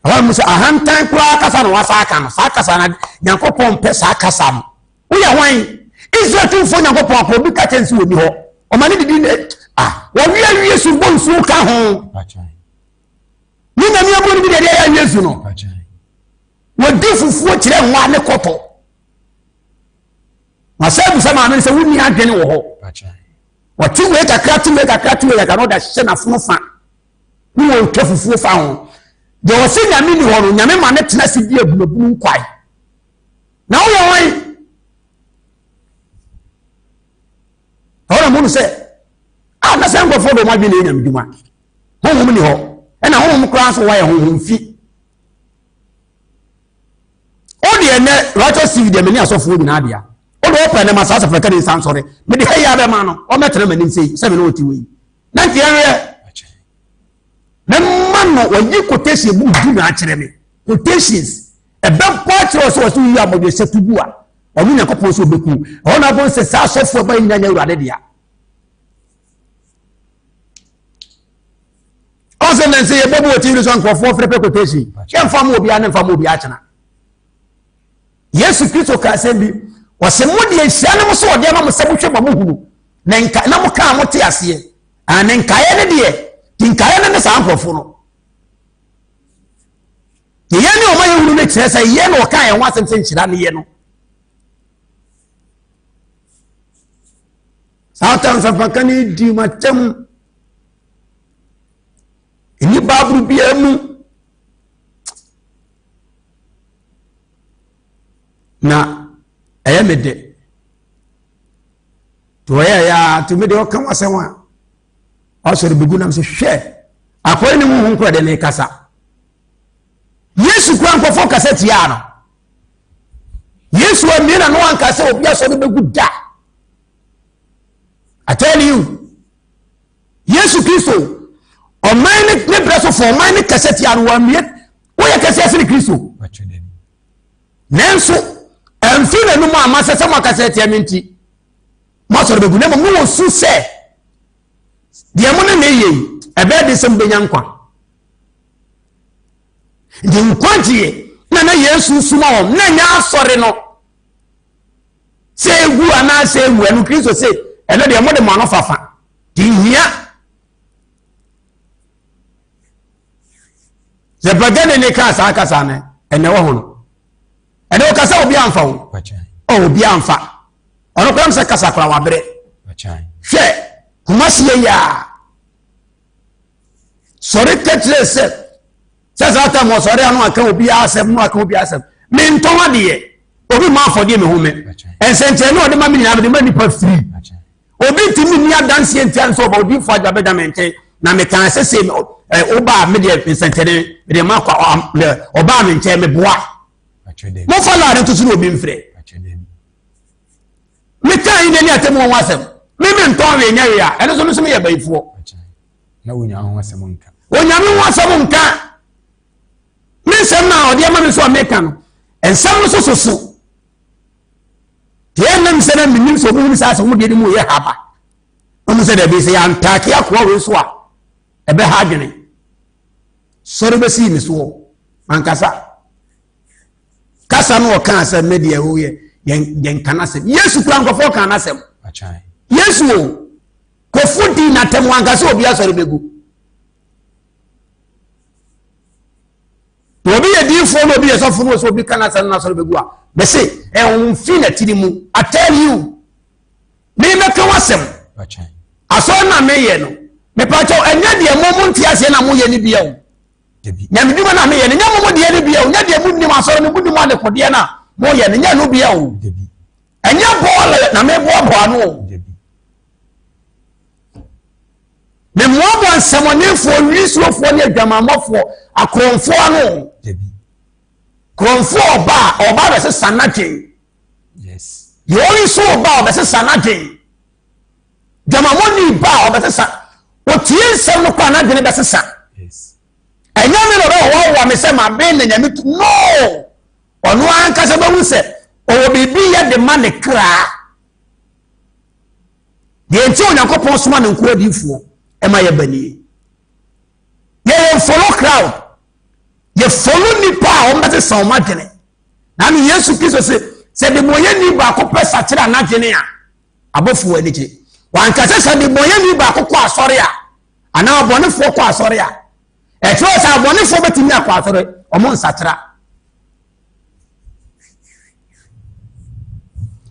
Speaker 1: awa musa ahantan kura kasa na wasa aka no sa kasa na Nyankopon pe sa kasa no wo ye hwan Israel tumfo Nyankopon akọ bi ka tensi wo ni ho o mani didi wo wi Yesu bo nsu ka ho ni na mi abo ni de ya Yesu no wo difufuo kire nwa ne koto masabu sama ame se wuni adwene wo ho wati we kakra ya no da hye na fofa ni wo twafufuo fa ho de wo se nyame ni ho no nyame ma ne tena se bi abunabunu nkwai na wo yo wan ora mu se na se ngofo do ma bi ne nyame duma honhom ni ho na honhom kra so wa ye honhom fi o de ene righteous civ de meni asofo nyina dia o do open na masasa feka de sansore me de heya be ma no o metere manim sei se me no oti we na tiare na man no oyi quotation bu du na akere me quotations e be portrait so yi amode se tubu a o mu Nyankopon so beku o na bon se sa asofo ba nyanya urade dia o se na se ye bobo oti ri so nkofo frepre quotation ye mfa mo obi a na mfa mo obi a chana Yesu Kristo ka sembi wase mudi ehia no so ode ma mo sebutwe ba mo hunu na nka na mo ka mo te ase na nkae ne de tinkae ne sa amprofo no ye ne o ma ye hunu ne kire sa ye no ka ye ho asem se nchira ne ye no Satan sa fakani di matem ini babru biamu na ayemede to ya to me de o kan wasenwa o so de begu nam se hwe akoy ni mu hunko de ne kasa Yesu kwa nkofo kasa tia no Yesu amina no ankasa obi aso de begu da I tell you Yesu Kristo o mine ne preso for mine kasa tia no wa mie wo ya kasa ase Kristo nenso emfina no ma amasese makasa tia minti mo so de begu ne mo wo su se de mo ne ye ebe de sem benya nkwa de nkwaje na Yesu suma o na nya asore no se egu ana se egu enu Kristo se ene de mo de mo no fafa di hia ze bagane ne ka sa kasa ne ene wo ho no ene o kasa obi amfa wo obi amfa ono kwam se kasa kwa wabre hwe kumasi ya sɔre kɛkyerɛ sɛ sɛ mo sɔre ano aka obi asɛm no aka obi asɛm me ntɔn adeɛ obi ma afɔdeɛ me ho me ɛnsɛnkyɛn no ɔde ma me nyinaa de ma nipa firi obi ntimi ni adanseɛ ntia nso ɔba odi fo adwa bɛda me nkyɛn na me kan sɛ sɛ ɔba me deɛ nsɛnkyɛn me de ma kɔ ɔba me nkyɛn me boa mo fa la ne tutu no obi mfrɛ me kan yi ne atem wɔn asɛm me ntɔn we nya we a ɛno so no so me yɛ bayifoɔ
Speaker 3: na wonya ho asɛm nka
Speaker 1: onyame ho asɛm nka me nsɛm na ɔde ama me so ameka no nsɛm no so so yɛn nam sɛ na menim sɛ obi sa asɛm de mu yɛ haba ɔmo sɛ da bi sɛ yɛntake akoa we so a ɛbɛ ha adwene sɔre bɛsi mi so mankasa kasa no ɔka asɛm me deɛ wo yɛn kana asɛm yesu kura nkɔfo kana asɛm yesu o kɔfo di na tɛm wankasa obi asɔre bɛgu obi yɛ diifo no obi yɛ sɔfo no so obi kana asɛm na asɔre bɛgu a bɛse ɛnfi na tiri mu I tell you me mɛka wasɛm asɔre na meyɛ no mepatɔ ɛnyɛ deɛ mo nte aseɛ na moyɛ ne bia o nyame dwuma na meyɛ no nyɛ mo deɛ ne bia o nyɛ deɛ mo nim asɔre no mo nim adekodeɛ na moyɛ no nyɛ no bia o ɛnyɛ bɔɔl na meboaboa no o memmoaboa nsɛmɔnefoɔ nwisuofoɔ ne adwamammɔfoɔ akorɔmfoɔ no krɔmfoɔ ɔba bɛsɛ sanatwen yɛɔyi so ɔba ɔbɛsɛ sanatwen dwamammɔni ba ɔbɛsɛ sa ɔtie nsɛm no kɔ anadwene bɛsɛ sa ɛnyɛ me no ɔwɔwa me sɛ mabe na nyame no ɔno ankasa bɛhu sɛ ɔwɔ biribi yɛ de ma ne kraa deɛ nti onyankopɔn soma ne nkoa diifoɔ ɛma yɛ banie yɛyɛ follow crowd ye follow nipa a ɔmbɛte sɛ ɔma dwene na ne yesu kristo sɛ de moyɛ ni baako pɛ sakyerɛ anadwene a abɔfoɔ ani kye wankasɛ sɛ de moyɛ ni baako kɔ asɔre a anaa abɔnefoɔ kɔ asɔre a ɛkyerɛ sɛ abɔnefoɔ bɛtumi akɔ asɔre ɔmo nsakyera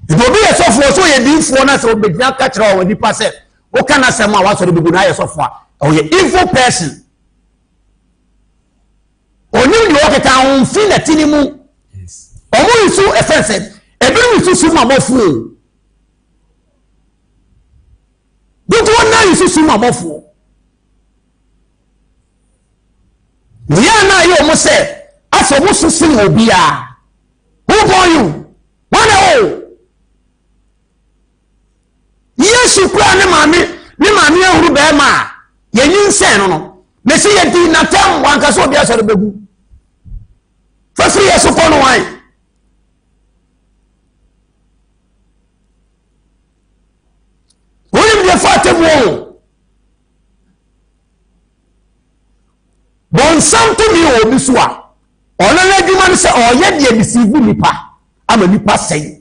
Speaker 1: nti obi yɛ sɔfoɔ so yɛ diifoɔ na sɛ obɛgyina ka kyerɛ ɔwɔ nipa sɛ woka na sɛm a wasɔre bɛgu na ayɛ sɔfoɔ a ɔyɛ evil person onim deɛ ɔkeka ahomfi na tini mu ɔmo yisu ɛfɛnsɛ ebi yisu sum abɔfoɔ dodoɔ na yisu sum abɔfoɔ yɛn na yɛ ɔmo sɛ asɛ ɔmo so sin obiara who born you wɔn o yesu kura ne maame ahuru bɛrima a yɛnyi nsɛn no na sɛ yɛdi natam wankasa obi asɔre bɛgu fafiri yɛ so kɔ no wan wonim deɛ fa atam o bɔnsam tumi wɔ obi so a ɔno no adwuma no sɛ ɔyɛ deɛ deceive nipa ama nipa sɛe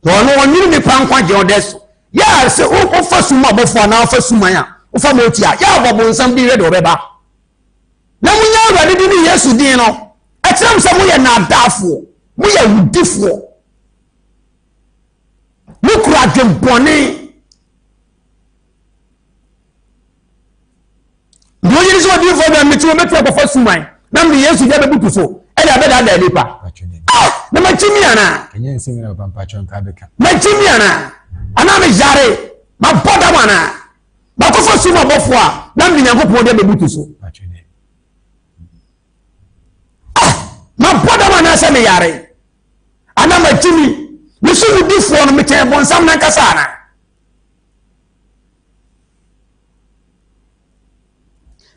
Speaker 1: ɔno ɔnyere nipa nkwagye ɔdɛ so yɛ sɛ wofa suma abɔfoɔ anaa wofa suman a wofa mɔti a yɛ abɔ bɔnsam bi yɛ de ɔbɛba na munya awurade di ne yesu din no ɛkyerɛm sɛ moyɛ naadaafoɔ moyɛ wudifoɔ mokura adwembɔne deɛ ɔyere sɛ ɔdiifoɔ bɛ mete wɔbɛtu akɔfa suman na mede yesu gya bɛbutu so ɛde abɛdaadaa nipa na makyimi anaa makyimi anaa anaa meyare mabɔ dam anaa bakɔfa sum abɔfoɔ a na mede nyankopɔn de bɛbutu so mabɔ dam anaa sɛ meyare anaa makyimi me so wudifoɔ no mekyɛn bɔnsam na nkasa anaa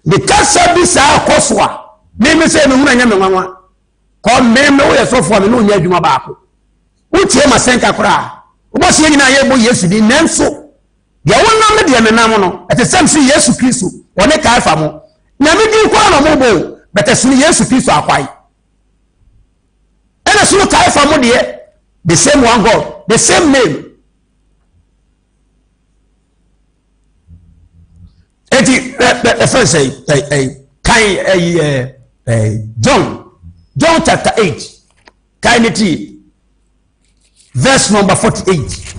Speaker 1: mekasa bi saa kɔ so a meme sɛ mehunu anyɛ me nwanwa kɔ mmemme woyɛ sɔfoɔ a me ne onyɛ adwuma baako wotie ma sɛnka koraa wobɔseɛ nyinaa yɛbɔ yesu din nanso deɛ wonam ne deɛ menam no ɛte sɛm sɛ yesu kristo ɔne kaefa mo nyame din koraa na mobɔ bɛtɛ sene yesu kristo akwae ɛna so kaefa mo deɛ the same one God the same name eti first John chapter 8 kindly verse number 48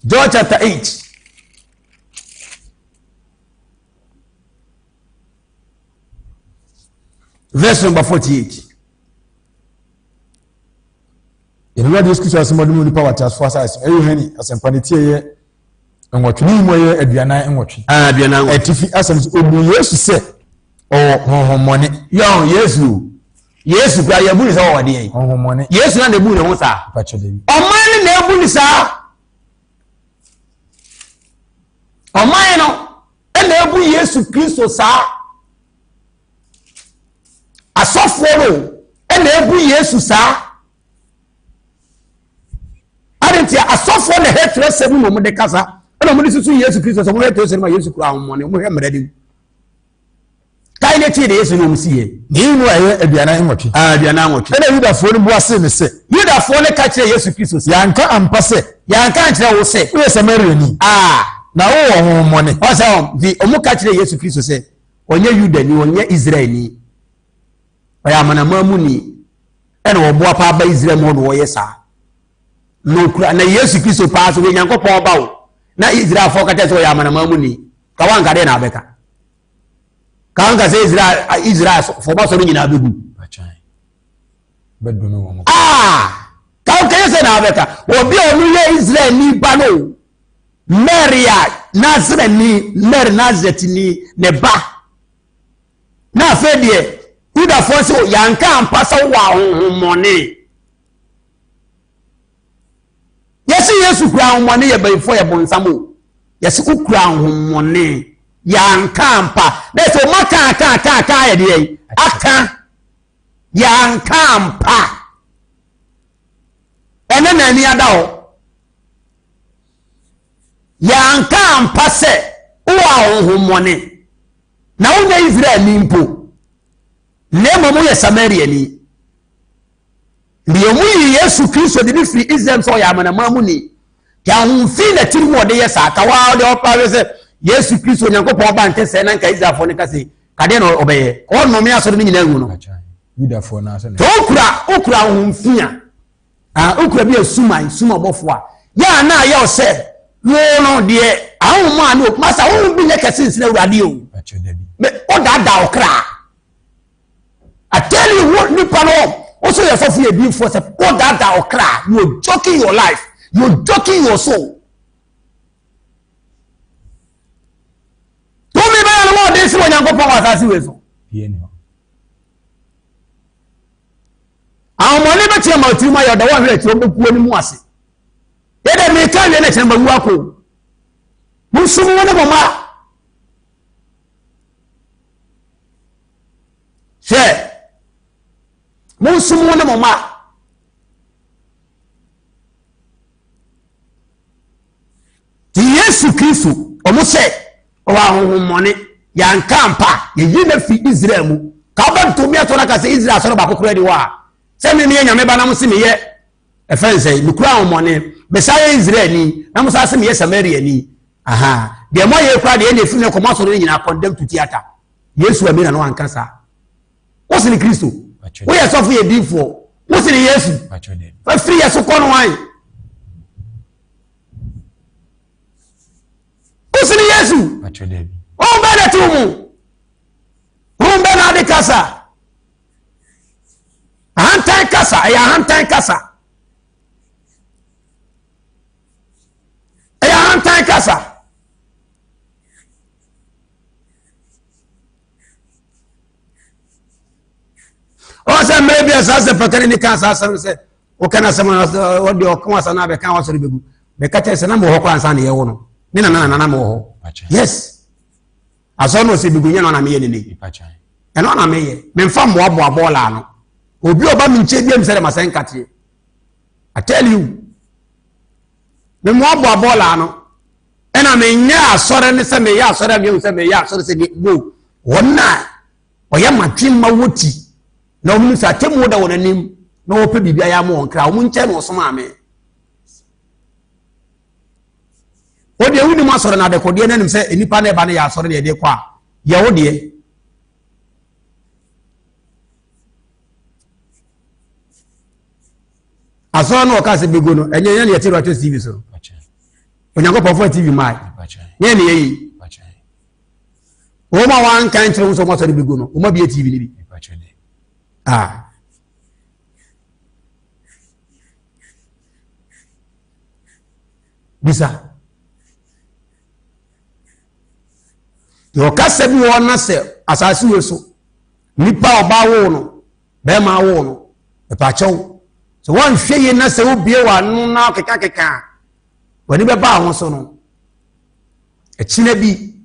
Speaker 1: John chapter 8. Verse number 48.
Speaker 3: Yɛnua de Yesu asɛm mu nipa wate asfo asase ɛyɛ hani asɛmpa ne tie yɛ nwɔtwe ne mu yɛ aduanan nwɔtwe
Speaker 1: Aduanan
Speaker 3: atifi asɛm so obu Yesu sɛ honhommɔne
Speaker 1: Yesu kwa yabu ni sawa wadi yɛn
Speaker 3: honhommɔne
Speaker 1: Yesu na nebu ne ho saa
Speaker 3: pakyɛ dabi
Speaker 1: ɔman ne na ebu ni saa ɔman no na ebu Yesu Kristo saa asɔfoɔ no na ebu Yesu saa adentia asɔfoɔ na hetre sɛ mu mo de kasa na mo de susu Yesu Kristo sɛ mo hetre sɛ ma Yesu kura ahomɔne mo hwɛ mmerɛ kai ne tie de Yesu no msiye
Speaker 3: ne mu ɛyɛ aduanan nwɔtwe
Speaker 1: aduanan nwɔtwe
Speaker 3: ɛna Yudafoɔ no bu ase ne sɛ
Speaker 1: Yudafoɔ ne ka kyerɛ Yesu Kristo sɛ
Speaker 3: yanka ampa sɛ
Speaker 1: yanka kyerɛ wo sɛ
Speaker 3: woyɛ Samariani na wo honhommɔne
Speaker 1: ɔsɛ di ɔmo ka kyerɛ Yesu Kristo sɛ ɔnyɛ Yudani ɔnyɛ Israelni ɔyɛ amanamamuni ɛna ɔboa pa ba Israel mu no wɔyɛ saa no kura na Yesu Kristo pa so Nyankopɔn ba wo na Israelfoɔ ka kyerɛ sɛ ɔyɛ amanamamuni ka wanka de na abɛka kan ka sɛ Israel fo ba so no nyina begu
Speaker 3: bɛdome wɔ mo
Speaker 1: kan ka sɛ na abɛka obi a ɔno yɛ Israel ni ba no Maria Nazareni Mary Nazaretni ne ba na afɛ deɛ Yudafoɔ sɛ yanka ampa sɛ wo ahonhommɔne yɛsɛ Yesu kura ahonhommɔne yɛ bayifo yɛ bonsam o yɛsɛ ukura ahonhommɔne yanka ampa na sɛ o maka yɛ deɛ aka yanka ampa ɛne na ani ada hɔ yanka ampa sɛ wo ahonhommɔne na wo nyɛ Israel ni mpo na mmom yɛ Samariani deɛ mu yi Yesu Kristo de ne firi Israel sɛ ɔyɛ amanamamuni ya humfi na tiri mu ɔde yɛ saa ka waa de ɔpa sɛ Yesu Kristo Nyankopɔn ba nte sɛ na nka Israelfoɔ ne ka se kade na ɔbɛyɛ ɔnome asɔre ne nyina ngu no
Speaker 3: Yudafoɔ na asɛ
Speaker 1: to okura humfi a okura bi asuma bɔfo a ya na ayɛ ɔsɛ no deɛ ahoma no masa wo bi ne kɛse nsina Awurade o me ɔdada ɔkra I tell you what nipa no also your sofu ye being for say what that okra you joking your life you joking your soul to me ba no dey si Onyankopɔn asase we so amone be tie ma otirima ya da wa hwe ti obepuo ni mu ase ye de me ka we na kyerɛ ma wu akɔ musumu wona mama she monsumu ne mama ti Yesu Kristo omo se o wa honhommɔne yanka ampa ye yi na fi Israel mu ka ba to mi ato na ka se Israel so ba kokoro de wa se me ne nyame ba na mo se me ye e fa nse mi kura honhommɔne be sa ye Israel ni na mo sa se me ye Samaria ni de mo ye kura de ne fi ne ko ma so ne nyina condemn to theater Yesu amina no anka sa wo se ni Kristo we are suffering a deep for what's in Yesu but free as a corner wine what's in Yesu oh better to mu oh better de kasa hantai kasa ya hantai kasa ya hantai kasa Osa maybe as a fakari ni kan sa say o kana sama o de o kan sana be kan wa sori begu be ka tese na mo ho kan sa na ye wo no ni na mo ho yes aso no se begu nya no na me ye ni e no na me ye me mfa mo abo abola no obi oba mi nche biem se de masen kate I tell you me mo abo abola no e na me nya asore ne se me ya asore me se me ya asore se go wonna o ya matwin ma woti na omu sa temu da wonanim na wo pe bibia ya mo nkra omu nche no soma ame o de wuni ma soro na de kodie nanim se enipa na eba na ya soro de de kwa ye wo de aso na o ka se bego no enye ne ye tiro to TV so onyankopɔn fo TV mai ne ne yi o ma wan kan kyerɛ so mo so de bigu no o ma bi TV ni bi bisa yo kasa bi won na se asase we so nipa oba wo no be ma wo no e pa chew so won hweye na se wo bie wa no na keka wani be ba ho so no e chine bi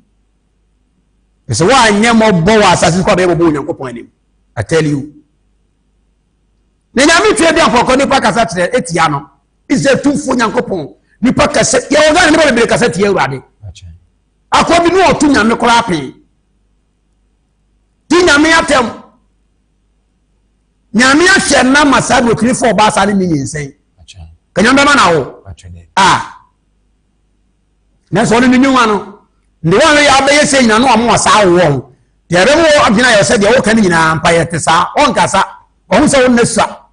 Speaker 1: so wa anya mo bo wa asase ko be bo onyankopon anim I tell you ne nyame tue bi afoko nipa kasa tere etia no ise tumfo onyankopon nipa kasa ya wo ga ne be kasa tie urade akwa bi no otu nyame kora pe ti nyame atem nyame ahye na masado kiri fo ba sa ne nyinsen kanyam be ma na wo na so ne nyinwa no ndi won ya be yese nyina no amo sa wo de re wo agina yo se de wo kan nyina ampa ye tesa on kasa on se won nesa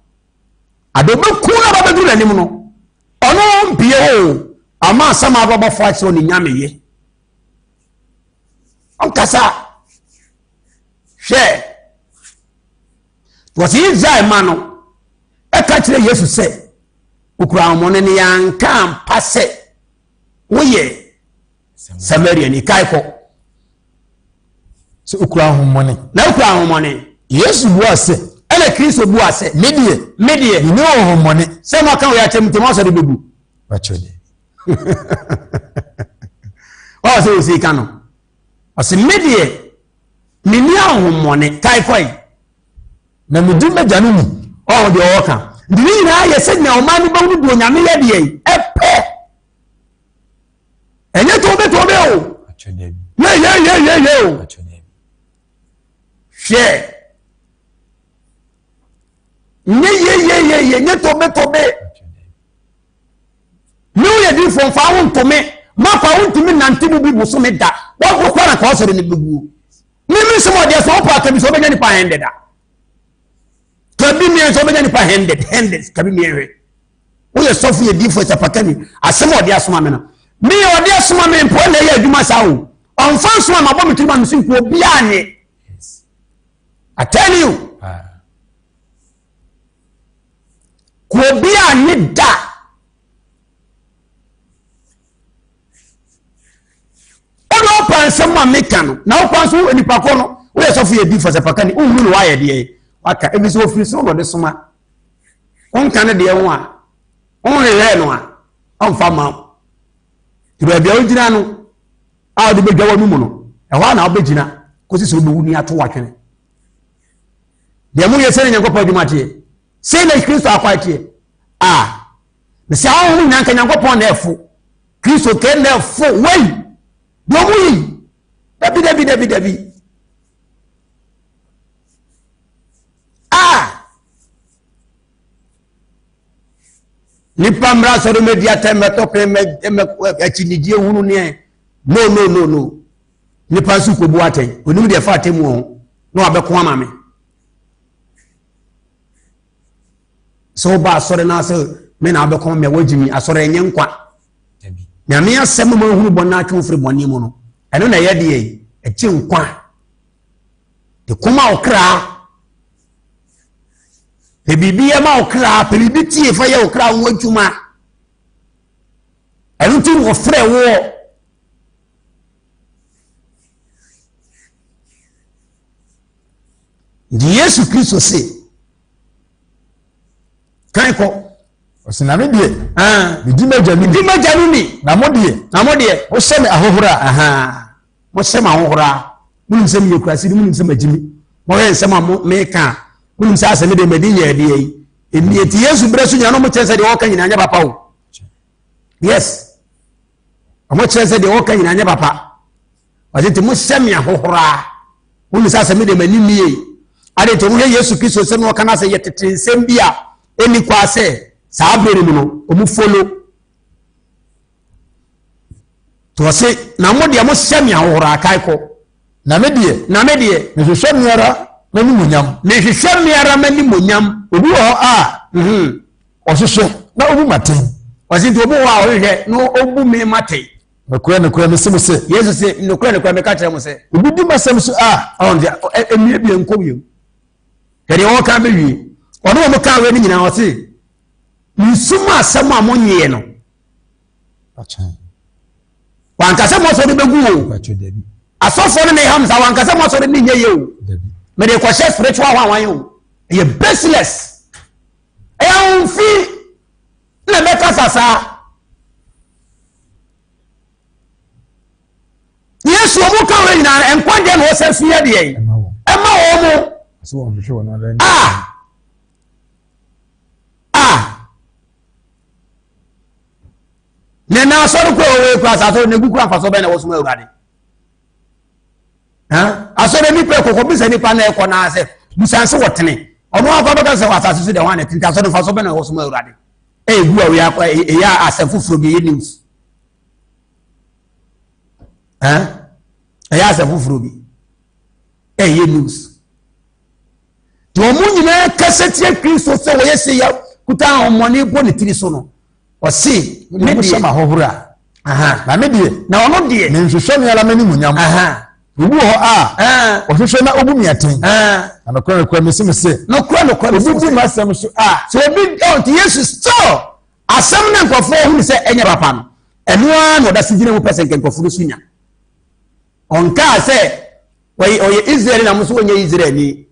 Speaker 1: adobe ku na ba bedu nanim no ono mbie o ama sama ba ba fa so ni nyame ye on kasa she was Israel mano e ka kire Yesu se ukura mo ne yanka ampa se wo ye Samaria ni kaiko
Speaker 3: so ukura homone
Speaker 1: na ukura homone
Speaker 3: Yesu bua se
Speaker 1: ele Kristo bua se medie
Speaker 3: ni homone
Speaker 1: se ma kan ya temtemo so de bebu
Speaker 3: bachode
Speaker 1: o se o se kanu o se medie ni ni homone kaiko
Speaker 3: na medu majanu ni
Speaker 1: o de o kan ndi ni na ye se na o ma ni bawu do nyame ye de epe enye to be o
Speaker 3: bachode
Speaker 1: ye o
Speaker 3: bachode
Speaker 1: she nye to be no ye di fon fa won to me ma fa won to me nante bu bi buso me da wo ko kwara ka so de ne beguo mi se mo de so pa ka bi so be nya ni pa hende da ka bi mi so be nya ni pa hende ka bi mi ewe wo ye so fu ye di fo sa pa ka ni asem o de asoma me na mi o de asoma me mpo na ye adwuma sa wo on fa so ma bo mi tuma no sin ko bi anye I tell you ko bi anye da ono pansem ma meka no na wo panso enipa ko no wo ye so fu ye di fo sa pa ka ni unhu no wa ye de aka ebi so ofiri so no de soma on kan de ho a on re no a on fa ma tiba bia ojina no a de bedwa wonu mu no e ho na obegina ko si so bewu ni ato watwene de mu ye se nyankopɔ dwuma tie se na Kristo akwatie me se awu nyanka nyankopɔ na efo Kristo ke na efo wei do mu yi dabi nipa mra so do media time to pe me achinidie hunu ne no nipa su ko bu aten onum de fa atemu ho na abeko ama me so ba asore na se me na abeko me wajimi asore enye nkwa na me asem ma hunu bona atwu firi boni mu no eno na ye de echi nkwa de kuma okra e bibia ma okra peribi tie fa ye okra won adwuma eno ti wo frɛ wo di Yesu Kristo se kaiko
Speaker 3: osiname die
Speaker 1: di majanu ni
Speaker 3: na modie wo se me ahohora
Speaker 1: mo se ma ahohora mun se me yekurasi mun se majimi mo ye se ma me ka mun se aseme de medi ye de yi eni eti Yesu bre so nya no mo chese de wo ka nyina nya papa o yes mo chese de wo ka nyina nya papa ati mo se me ahohora mun se aseme de mani mi ye ade to mo Yesu Kristo se no kana se yetete nsem bia eni kwa se sa abere mu no omu follow to se na mo de mo hyɛ ahohora kaiko
Speaker 3: na me die
Speaker 1: me hwehwɛ miara
Speaker 3: mani monyam
Speaker 1: obi ho
Speaker 3: ɔhwehwɛ na obu maten
Speaker 1: ɔsi nti obi wɔ a ɔhwehwɛ no obu me mate
Speaker 3: nokora mesem sɛ
Speaker 1: yesu sɛ nokora meka kyerɛ mo sɛ
Speaker 3: obi di masɛm so a
Speaker 1: ɛmie bie nkɔ wiem hwɛdeɛ wɔka bɛwie ɔne wɔ mo ka wei no nyinaa ɔse nsum asɛm a monyee no wankasɛ mo asɔre bɛgu o asɔfoɔ no ne ham sa wankasɛ mo asɔre ne nyɛ yɛ o mede kɔhyɛ spiritual ho awan o ɛyɛ baseless ɛyɛ ahomfi na bɛkasa saa yesu ɔmo ka wei nyinaa nkwadeɛ na wɔsɛ so yɛ deɛ ɛma wɔ mo nena asɔre kɔ wei kɔ asasɔre na egu kura mfaso bɛn na wɔsom awurade asɔre nipa ɛkɔkɔ bisa nipa na ɛkɔ na asɛ busanse wɔtene ɔno akɔ bɛka sɛ asase so de wɔn anɛtene asɔre mfaso bɛn na wɔsom awurade egu a wei akɔ ɛyɛ asɛ foforɔ bi ɛyɛ news ɛyɛ asɛ foforɔ bi ɛyɛ news te wɔn nyinaa kasa tie kristo sɛ wɔyɛ se ya kuta ahomɔne bɔ ne tiri so no ɔsi
Speaker 3: me deɛ ma hohoro a na me deɛ
Speaker 1: na ɔno deɛ
Speaker 3: me nhwehwɛ me ala mani munyam obi wɔ hɔ a ɔhwehwɛ na obu miaten anokora mesem sɛ
Speaker 1: nokora
Speaker 3: obi di masɛm so a
Speaker 1: so obi ɔnti yesu still asɛm na nkɔfoɔ hu ne sɛ ɛnyɛ papa no ɛnoa na ɔda sigyina mu pɛ sɛ nkɔfoɔ no so nya ɔnkaa sɛ ɔyɛ israel na mo so wɔnyɛ israel ni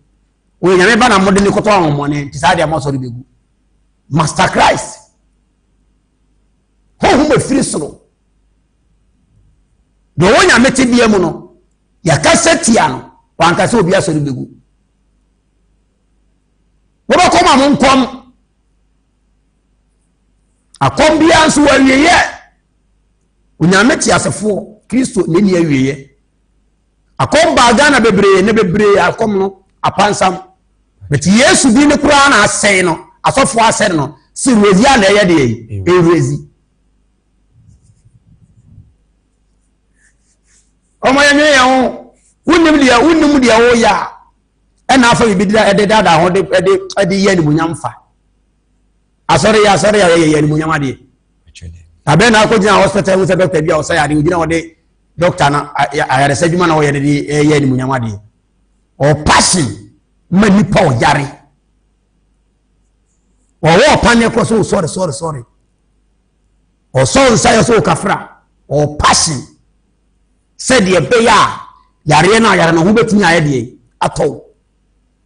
Speaker 1: ɔyɛ nyame ba na mode ne kɔtɔ ahomɔne nti saa deɛ mɔsɔre bɛgu master Christ honhom efiri soro deɛ ɔwɔ nyame tebea mu no yɛkasa tia no wankasa obi asɔre bɛgu wɔbɛkɔm a mo nkɔm akɔm biara nso wɔawieyɛ onyame te asefoɔ kristo ne ni awieyɛ akɔm baa Ghana bebree ne bebree akɔm no apansam but yesu bi ne koraa na asɛe no asɔfoɔ asɛe no si rezi a na ɛyɛ deɛ yi ɛrezi ɔmɔ yɛ nyɛ ho wonnim deɛ woyɛ a ɛna afa bibi ɛde dada ho de yɛ animuonyam fa asɔre yɛ animuonyam adeɛ abɛn na akɔgyina hospital mu sɛ doctor bi a ɔsɛ adeɛ ogyina hɔ de doctor na ayaresa adwuma na wɔyɛ de yɛ animuonyam adeɛ ɔpassion ma nipa ɔyare ɔwɔ ɔpane kɔ so sorry ɔsɔ nsa yɛ so kafra ɔpassion sɛdeɛ bɛyɛ a yareɛ no ayare no ho bɛtumi ayɛ deɛ atɔw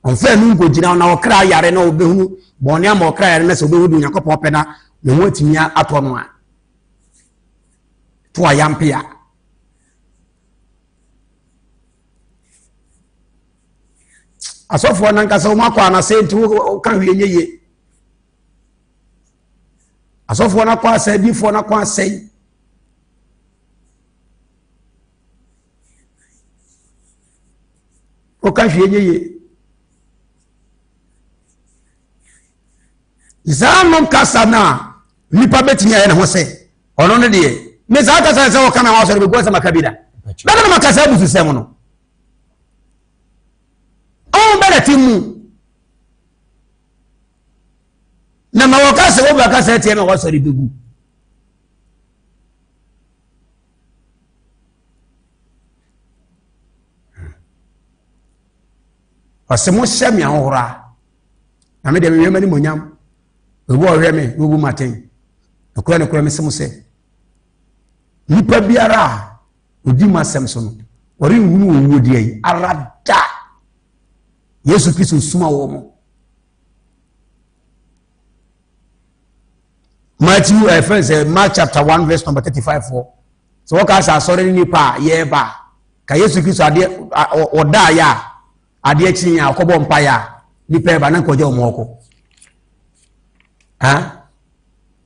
Speaker 1: ɔmfɛ no nkɔgyina na ɔkra yare na ɔbɛhunu bɔne ama ɔkra yare na sɛ ɔbɛhu de Onyankopɔn pɛ na ne ho atumi atɔ no a to ayampe a asɔfoɔ nankasa wɔn akɔ anase nti wɔka hwie nyɛ yie asɔfoɔ no akɔ asɛ adiifoɔ no akɔ asɛe wɔka hwie nyɛ yie saa nom kasa na nipa bɛtumi ayɛ ne ho sɛ ɔno no deɛ me saa kasa sɛ wɔka na wɔasɔre bɛgu asɛm aka bi da bɛda no makasa abusu sɛm no bɛda ti mu na ma wɔka sɛ wɔbɛka sɛ tiɛ na wɔasɔre bɛgu ɔsɛ mo hyɛ me ahohora na me deɛ mewɛ mani monyam obi ɔhwɛ me na obu maten nokora me sɛ mo sɛ nipa biara a odi mu asɛm so no ɔrenhunu ɔwuo deɛ yi ara da Yesu Kristo suma wɔ mo Mark chapter 1 verse number 35 so wɔka sɛ asɔre ne nipa a yɛba ka Yesu Kristo adeɛ ɔda yɛ a adeɛ kyi a ɔkɔbɔ mpa yɛ a nipa ɛba na nkɔgya ɔmo ɔkɔ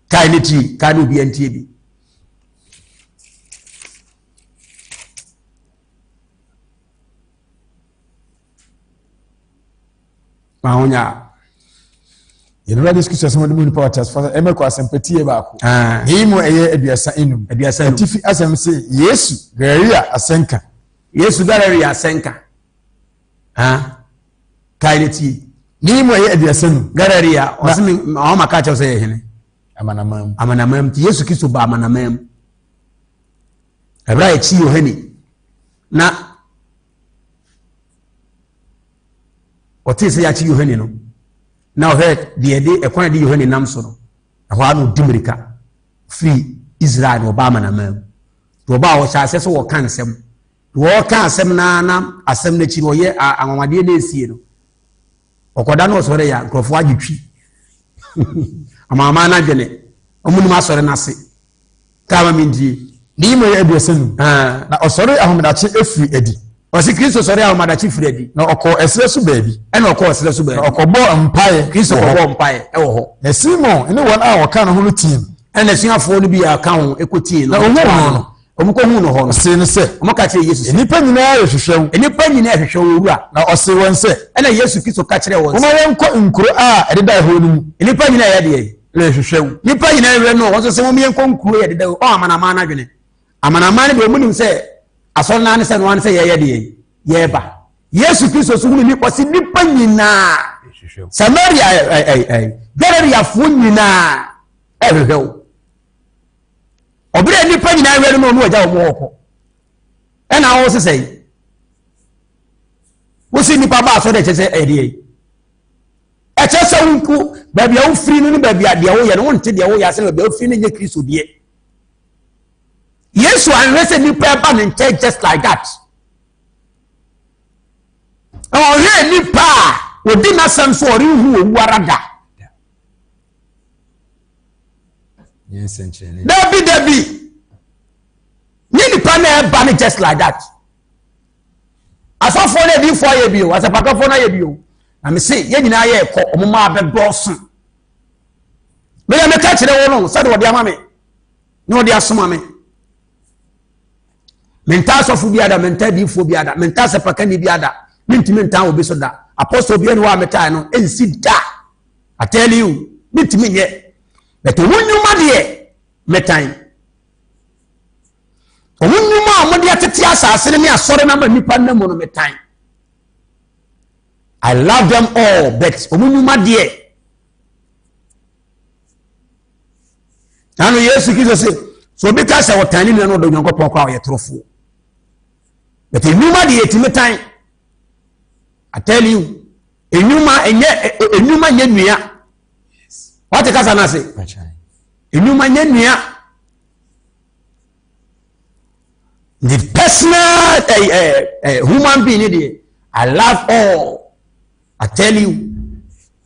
Speaker 1: kae ne ti kae ne obi antie bi mahonya
Speaker 3: yɛnura discussion asɛm de mu nipa wɔte asfa ɛmɛkɔ asɛmpatie baako yɛyi mu ɛyɛ aduasa enum atifi asɛm sɛ Yesu Galilea asɛnka
Speaker 1: kae ne ti
Speaker 3: yɛyi mu ɛyɛ aduasa enum
Speaker 1: Galilea ɔsɛ ɔma ka kyɛw sɛ yɛ hene amanamam ti Yesu Kristo ba amanamam ebra echi Yohane na otise ya chi Yohane no na ohe de ekwan de Yohane nam so no ho anu dimirika free Israel no ba amanamam to ba wo sha so wo kan sem wo kan asem na asem na chi wo ye anwamade na esie no okoda no so re ya nkrofo agitwi amama na dwene omunum asore na se kama mindie
Speaker 3: ni mo ye aduasanu na osore ahomedache efiri adi
Speaker 1: osi Kristo sore ahomedache efiri adi
Speaker 3: na okọ esere so baabi
Speaker 1: na okọ esere so baabi
Speaker 3: na okọbọ mpae
Speaker 1: Kristo okọbọ mpae ewo ho
Speaker 3: na Simon ene won a waka no ho no team
Speaker 1: ena suafo no bi aka ho ekotie no
Speaker 3: na owo no
Speaker 1: omuko hu no ho no
Speaker 3: se ne se
Speaker 1: omuka che Yesu
Speaker 3: enipa nyina ehwehwew
Speaker 1: enipa nyina ehwehwew owura
Speaker 3: na ose won se
Speaker 1: ena Yesu Kristo ka kire won se
Speaker 3: oma yenko nkuro a ededa ho no mu
Speaker 1: enipa nyina ya de
Speaker 3: ehwehwew
Speaker 1: nipa nyina ewe no won se mo yenko nkuro ya de o amanama na dwene amanama ne be omunim se asor na ne se no an se ye de ye ba Yesu Kristo so hunu ni kwasi nipa nyina ehwehwew Samaria Galilee fo nyina ehwehwew obere nipa nyina ewe no no agya wo hoko ena wo se sei wo si nipa ba so de chese ede chese unku ba bia wo firi no ba bia de wo ye no wonte de wo ya se ba bia wo firi no nye Kristo de Yesu anrese nipa ba ne nche just like that oh he nipa odi na sam so ori hu owu arada
Speaker 3: yes enchene
Speaker 1: David nipa na eba ni just like that asafo na bi fo ye bi o asapakafo na ye bi o na me say ye nyina ye ekọ omuma abedoso me ya me ka kire wo no sade wo de ama me no de asoma me menta asofo bi ada menta bi fo bi ada menta asapaka ni bi ada mintimi nta obi so da apostle bi ene wa meta no ensi da I tell you mintimi ye but wonyuma de metan wonyuma amode atete asase ne asore na nipa na mo no metan I love them all but wonyuma de anu Yesu Kristo se so bi ka se wotani ne no do Nyankopon kwa ye trofo but wonyuma de etimetan I tell you enuma nye nua what ka sana se enuma nye nua the personal human being dey I love all I tell you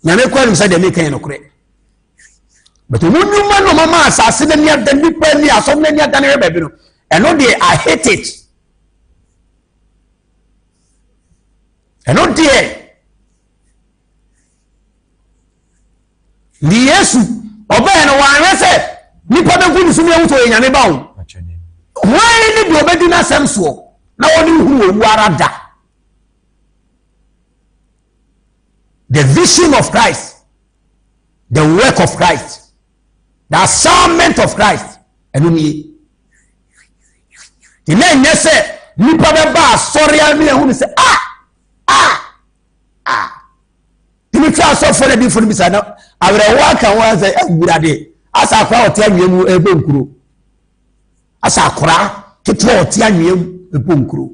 Speaker 1: na me kwalum say dem kan no kure but wonyuma no mama asase na nia da nipa ni asom na nia da na be bi no eno dey I hate it eno dey ni Yesu obe no wan se nipa be ku nsu me wuto enyane ba wo why ni do be di na semso na woni huru owu arada the vision of Christ the work of Christ the assignment of Christ enu ni ina nyese nipa be ba sorry ami ehunu se timi twa so for the different bisana awre waka wan say agurade asa kwa ote anwemu ebe nkuro asa akora ketwa ote anwemu ebe nkuro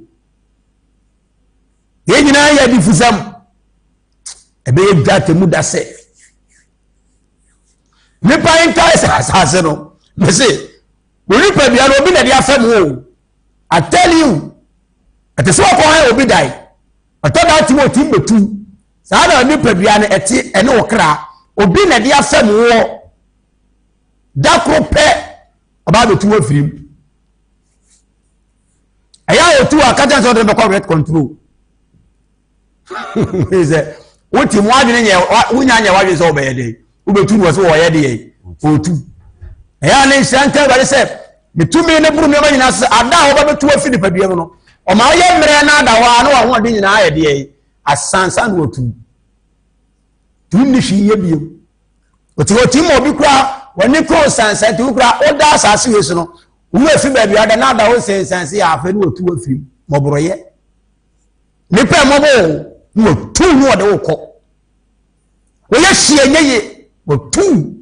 Speaker 1: ye nyina ya difusam ebe ye date mu da se me pa enta asa no me say woni pa bia no obi na dia fam o I tell you atese ko ha obi dai otoda Timothy betu saa na nipa bia ne eti ene okra obi na dia fam wo dakro pe oba betu afirim aya otu akata so de be correct control is oti mu adwene nye wunya nya wadwe so obeye de ubetu wo so wo ye de otu aya ne shanka bare se bitumi ne buru me ma nyina se ada wo ba betu afiri pa bia no o ma ye mre na ada wa na wo de nyina aye de asansan otu tunni shi ye bio oti mo bi kura woni ko sansan tu kura oda asase yesu no wo afi ba bia da na ada wo sansan ya afa ni otu afiri mo boroye ni pe mo bo wo tu ni o de wo ko wo ye hie nyeye wo tu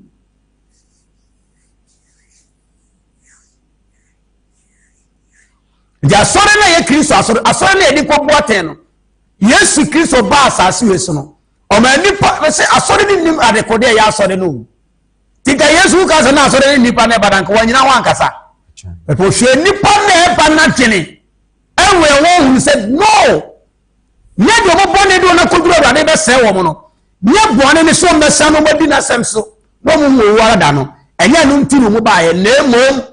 Speaker 1: nti asɔre na yɛ Kristo asɔre na yɛde kɔ boaten no Yesu Kristo ba asase wɔ so no ɔma nipa sɛ asɔre ne nim adekode yɛ asɔre no tika Yesu ka sɛ na asɔre ne nipa na badanka wanyina ho ankasa ɛpo hwɛ nipa na ɛba na twene ɛwɛ wɔn hu sɛ no nyɛ de ɔmo bɔne de ɔna koduro Awurade bɛsɛe wɔ mo no nyɛ bɔne ne so mbɛsa no bɛdi n'asɛm so na ɔmo hu owuara da no ɛnyɛ no nti no mo baayɛ na mmom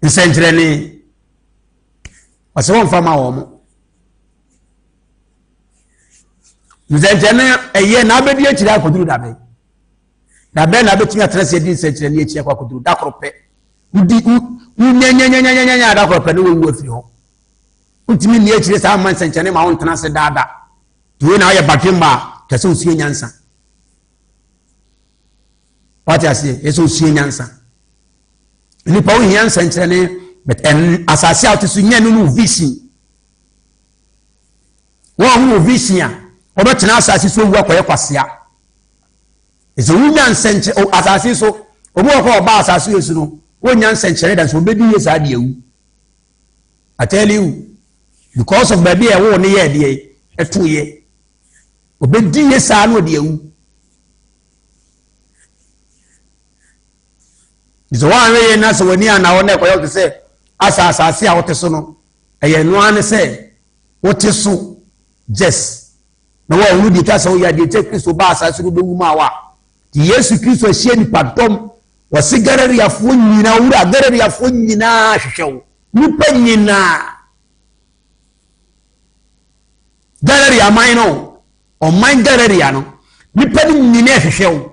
Speaker 1: nsɛnkyerɛnne ɔsɛ wɔmfa ma wɔ mo nsɛnkyerɛnne ɛyɛ na abɛdi akyiri akoduro dabɛ na abɛtumi atena sɛ di nsɛnkyerɛnne akyiri akɔ akoduro da koro pɛ wodi nyanyanyanyanya da koro pɛ na wɔwu afiri hɔ ntimi ni akyiri saa man nsɛnkyerɛnne ma wo ntena sɛ daada tuwe na ɔyɛ badwemba kɛsɛ osuo nyansa wate aseɛ ɛsɛ osuo nyansa nipa wo hia nsɛnkyerɛnne but asase a wote so nyɛ no vision wɔn ho vision a wɔbɛtena asase so wu akɔyɛ kwasea ɛsɛ wonya nsɛnkyerɛnne asase so obi wɔ kɔ ɔba asase yɛ so no wonya nsɛnkyerɛnne da so obɛdi yɛ saa deɛ wu I tell you because of baby a wo ne yɛ deɛ ɛto yɛ obɛdi yɛ saa no deɛ wu so one way na so wani ana wo na ekoyo ke se asase a wote so no eye no ane se wote so yes na wo wu di ka se wo ya di te Kristo ba asase ro bewu ma wa di Yesu Kristo ahie ni padom wo sigarari afo nyina wura garari afo nyina hwehwew nipa nyina garari aman no o man garari ano nipa ni nyina hwehwew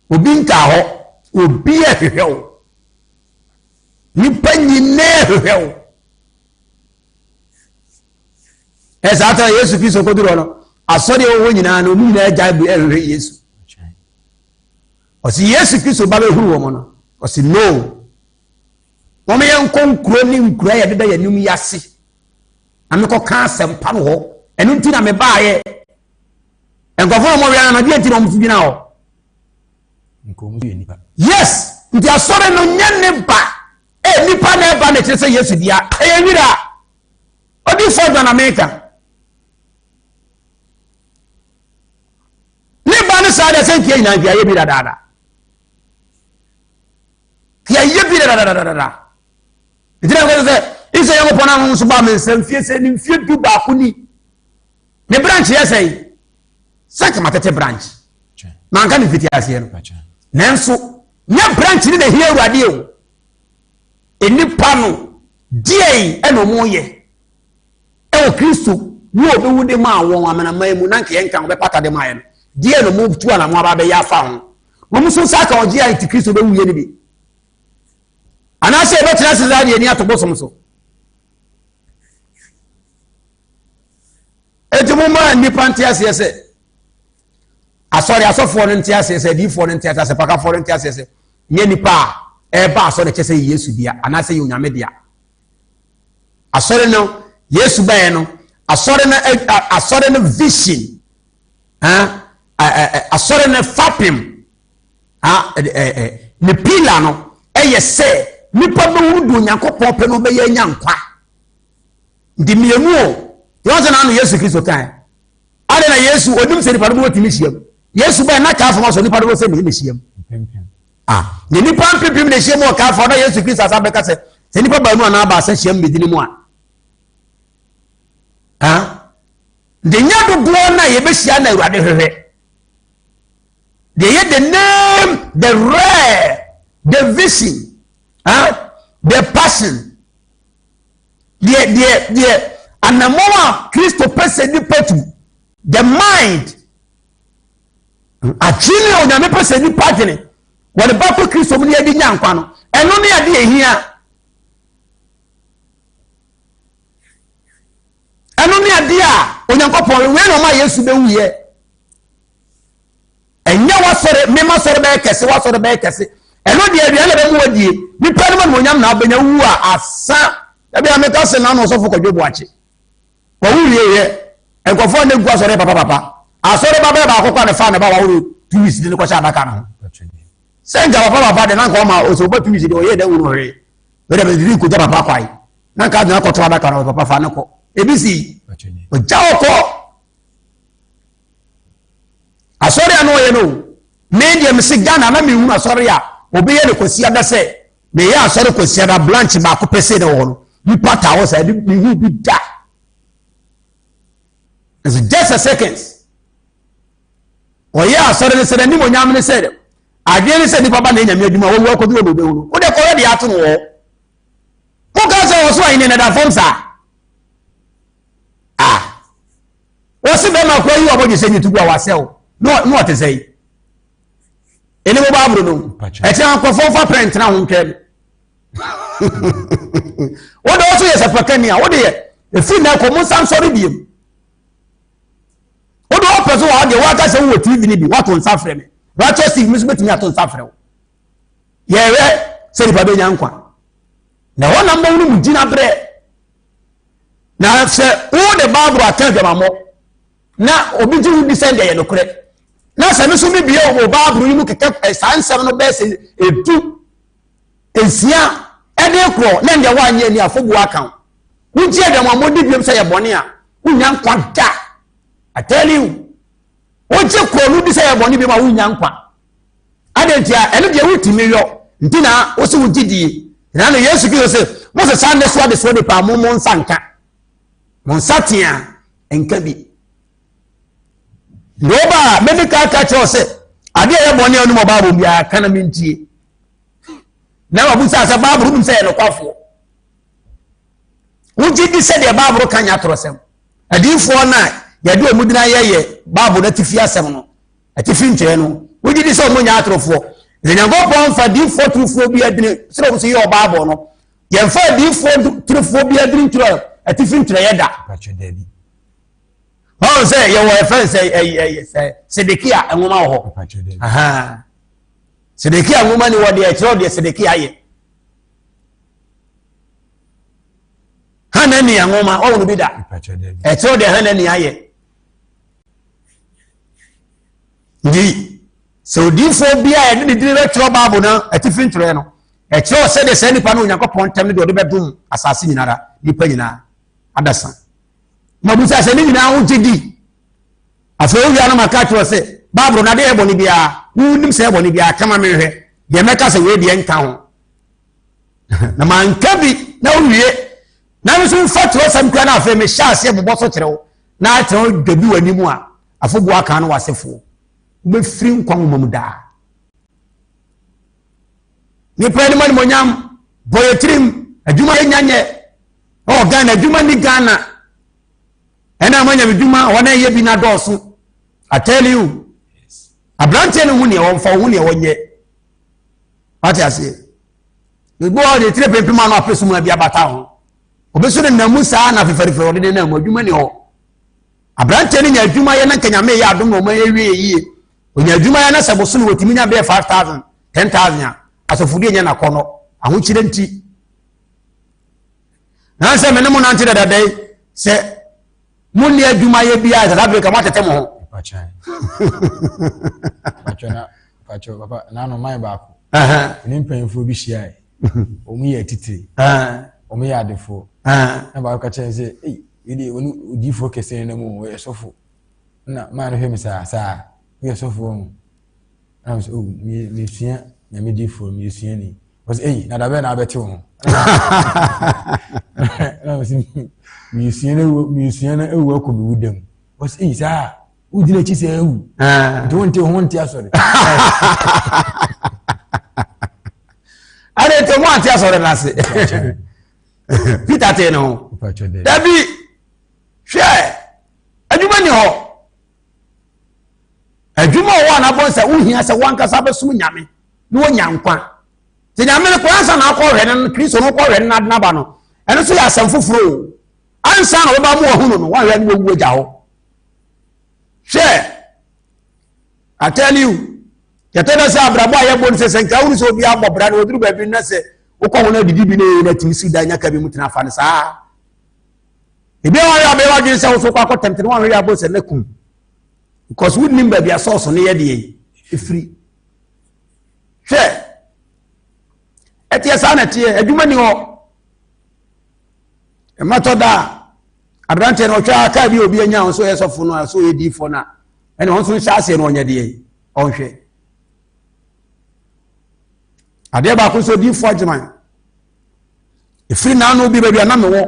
Speaker 1: obi nka ho obi ehwehwew nipa nyina ehwehwew esata Yesu Kristo koduro no asori wo nyina no mu nyina agya bu ehwehwe Yesu osi Yesu Kristo ba behuru wo mo no osi no wo me yankonkuro ni nkura ya deda yanim yase amekọ ka asem pa no ho enu nti na me baaye enkofo mo wiana na die ti no mfu bi na ho yes nti asore no nyane ba nipa na ba na kyerɛ Yesu dia nwira odi for na America ni ba ne sa da senkie nyina bia ye bi dada kia ye bi dada ndira ngo sɛ isa yango pona mo so ba me nsɛmfie sɛ ni mfie du ba ko ni ne branch yɛ sɛ sɛ matete branch na nka ne fiti ase no nanso nya branch ni na hie Awurade o enipa no die eno mo ye o Kristo wo obewu de ma won amana mu na nka yenka obepata de ma ye no die no mo tu ana mo aba be ya fa ho mo so saka o je anti Kristo be wuye ni bi ana se be tira se zade ni atobo so etimu ma nipa ntiase ese asori asofo no ntiase ese difo no ntiase ese pakafo no ntiase ese nye nipa eba asori chese Yesu dia ana se yonyame dia asori no Yesu ba no asori no vision asori no fapim ne pila no eye se nipa be wudu Nyankopon pe no be ye nyankwa ndi mienu o yonse na no Yesu Kristo kan ade na Yesu onim se nipa do wotimi hiem Yesu ba na ka fo so nipa do se me hiem ne nipa mpipim ne hiem o ka fo na Yesu Kristo asa be ka se nipa ba nu ana ba asa hiem medini mu de nya do do na ye be hia na Awurade hwehwe de ye the name the rare the vision the passion the anamoa Kristo pese ni petu the mind achini o nyame pese ni patene wode ba ko Kristo mu ye di nyankwa no eno ne ade ehia eno ne ade a onyankopon we no ma Yesu be wuye enya wasore mema sore be kese wasore be kese eno de aduane be mu wadie nipa no ma onyam na abanya wu a asa ebi ameka se na no so fo kodwo boache wa wuye ye enkofo ne gua sore papa asore baba ba akokwa ne fa ne ba wa wuru 2 weeks de ne ko sha adaka no se nja papa de na nko ma o so ba 2 weeks de o ye da wuru he wede be didi ko ja papa kwai na ka na ko to adaka na papa fa na ko ebisi o ja ko asori ano ye no me dia me se Ghana na me hu asori a obi ye ne kwasi ada se me ya asori kwasi ada branch ba ko pese de wo no ni pata wo say me hu bi da. It's just a seconds. O ya asori ne se ni mo nyam ne se de ade ne se ni papa na nyam adwuma wo ko bi wo be wo de ko de ato no wo ko ka se wo so ayi ne da form sa wo se be ma ko yi obo je se ni tugu a wase wo no what say eni mo ba bro no e ti an ko fofa print na ho kem wo do so yes pakani a wo de e fi na ko mo san sori biem wo do person wa de wa ka se wo TV ni bi wa to nsafre me righteous mi so betimi ato nsafre wo ye we se ni pa be nyankwa na wo na mbo mu gina bre na se wo de babro atan dwamamo na obi ju di send ye no kure na se me so me bia o babro yi mu keke sansem no be se edu esia ede kro na nde wa anye ni afobu akan wo ji dwamamo di biem se ye bone a wo nyankwa da I tell you wo ji kro no di se ye bone bi ma wo nyankwa adentia ene de wo timi yo ntina wo se wo gidi na Yesu Kristo se mo se sande so de pa mo nsanka mo nsatia enka bi Loba medical catcher say ade ye bone anu mo babu bia kana mintie na wabu sa babu dum say no kwafo wuji di say de babu kan ya trosem adifo na ya de omudina ye babu na tifi asem no atifi nkyere no wuji di say mo nya atrofo zenyango fa difo trufo bia adini sero so ye babu no ye fa difo trufo bia adini ntro atifi nkyere ye da oh say your friend say Sedekia enwoma ho aha Sedekia enwoma ni wode e kiro de Sedekia ye Hanani enwoma o no bi da e kiro de Hanani aye ndi so difo bia e de dire kiro babu na atifi ntro no e kiro se de se nipa no Yakobon tem de be dum asase nyinara nipa nyina adasa mabusa se ni na ho gidi afa wi ana makatro se babro na de eboni bia wunim se eboni bia kama menhwe de meka se we de nka ho na manka bi na wiye na so fatro sam kwa na afa me sha se bobo so kire wo na atro gabi wani mu a afobu aka no wasefo be firi nkwa mu da ni pere mani monyam boyetrim adwuma nyanye o Ghana adwuma ni Ghana ena manya biduma wana ye bi na dosu I tell you abrante no huni e wonfa huni e wonye ati ase gbo o de tire pempema no apesu mu bia bata ho obesu ne namu saa na feferife o de na mu adwuma ni ho abrante ni nya adwuma ye na kanyame ye adom no ma ye wie yie onya adwuma ye na seboso no wotimi nya be 5000 10000 asofudi nya na kono aho kire nti na se me ne mu na nti dadadai se muni adwuma ye bia South Africa matete mo ho pacho
Speaker 2: papa na no mai ba ko ni mpanfo bi hia omu ye titiri omu ye adefo na ba ka chen se yidi onu udifo kese na mu ye sofo na ma no hemi sa ye sofo mu na so mi sua na mi difo mi sua ni was na da be na abete ho na so mi na ewu akọ mi wudam was sa udile chi se ewu don't asore
Speaker 1: are to mo anti asore na se Peter te no dabi hwe adwuma ni ho adwuma wo na bonsa uhia se wankasa besum nyame no nyankwa te nyame ko ansa na akọ hwe no Kristo no ko hwe na ba no eno so ya asam foforo ansa na wo ba mu ohunu no wa hwe ni wo gya ho share I tell you ya tell say abrabo aye bon se senka unu so bi abobra na oduru ba bi na se wo ko ho na didi bi na timisi da nya ka bi mutina fa ne sa ebi wa ya be wa gin se wo so kwa temte wa hwe ya bo se na kum because we nimba bi asoso ne ye de e free share ɛteɛ saa na ɛteɛ adwuma ni hɔ ɛmatɔ da abrante no ɔtwa aka bi obi anya nso yɛ sɔfo no so yɛ difo na ɛna ɔnso hyɛ ase no ɔnyɛ deɛ ɔnhwɛ adeɛ baako so difo adwuma efiri na no bi baabi anam wɔ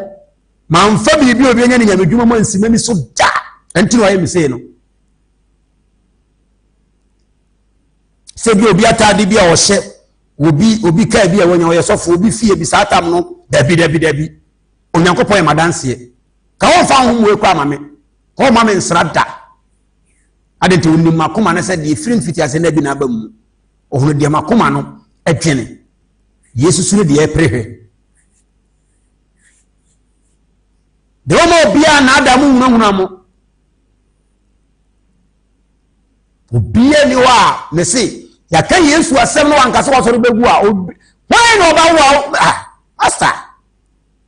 Speaker 1: mamfa biribi obi anya ne nyame dwuma mo nsima mi so da ɛnti no ayɛ mi sei no sɛ bi obi atade bi a ɔhyɛ obi kaa bi a wɔnya ɔyɛ sɔfo obi fie bi saa tam no dabi onyankopɔn yɛ madanseɛ ka wɔmfa ho mu ekɔ ama me ka wɔma me nsra da ade nti wonim makoma no sɛ deɛ firi mfiti ase na bi na aba mu ɔhono deɛ makoma no adwene yesu suro deɛ ɛpere hwɛ de wɔma obiara na ada mu hunahuna mo obiara ni hɔ a me se yɛka yesu asɛm no wankasa wɔsɔre bɛgu a wɔn na ɔbɛwo a pastor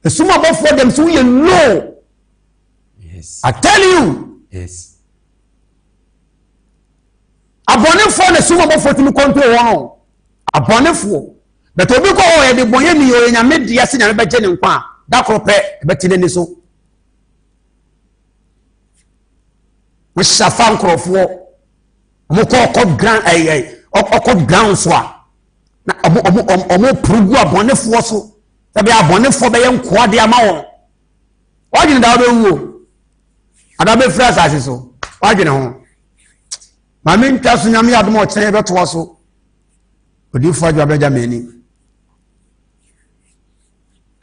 Speaker 1: esuma bɔfoɔ dem so yɛ low. Yes. I tell you.
Speaker 3: Yes.
Speaker 1: Abɔnefoɔ na esuma bɔfoɔ tumi control wɔn. Abɔnefoɔ. But obi kɔ hɔ yɛ de bɔnyɛ ni yɛ nyame deɛ se nyame bɛgye ne nkwa a dakoro pɛ ɛbɛti n'ani so. Wɔhyafa nkorɔfoɔ. Wɔn kɔ ɔkɔ ground so a na ɔmo purugu abɔnefoɔ so. Tabi abɔnefoɔ bɛyɛ nkoa de ama wɔn. Wɔdwene da wɔbɛwuo. Ada be frɛ asase so. Wɔdwene ho. Maame ntwa so nyame adom ɔkyerɛ bɛtoa so. Odifo adwa bɛgya mani.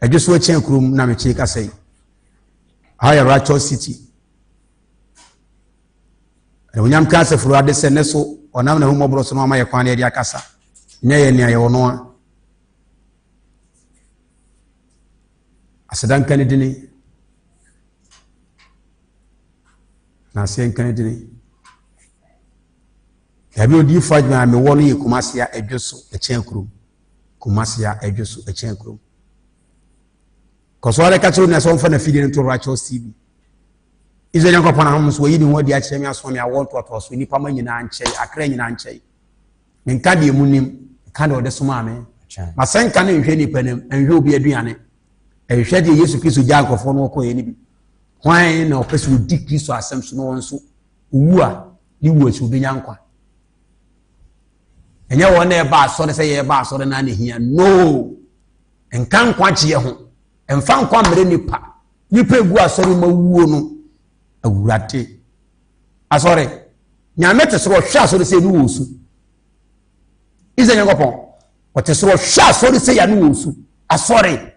Speaker 1: Ɛgye so kyɛn kurom na mekyɛ ka sɛ. High Righteous City. Onyam ka sɛ furu ade sɛ ne so ɔnam na humɔboro so no ama yɛ kwan yɛ de akasa. Nyɛ yɛ nea yɛ wɔ no a. Asedan kanedini na sen kanedini yabi odi fadwa me wono ye Kumasi a edwoso echen krum Kumasi a edwoso echen krum koso ale kacho na so mfa na fidie nto Righteous TV izo nyanko pona hom so yi ni ho di a kyerɛ me aso me a won to so nipa ma nyina nkyɛ akra nyina nkyɛ nka de emunim ka de ode so ma me masenka ne nhwe nipa nem nhwe obi aduane ehwɛ de Yesu Kristo gya nkɔfo no kɔ yɛ ni bi hwan na ɔpɛsɛ odi Kristo asɛm so no nso owu a ni wu asu bi nyankwa ɛnyɛ wɔn na ɛba asɔre sɛ yɛ ba asɔre na ne hia no nka nkwa kyeɛ ho ɛmfa nkwa mmere nipa egu asɔre ma wuo no awurade asɔre nyame te soro hwɛ asɔre sɛ ni wo su ize nyankopɔn ɔte soro hwɛ asɔre sɛ ya ni wo su asɔre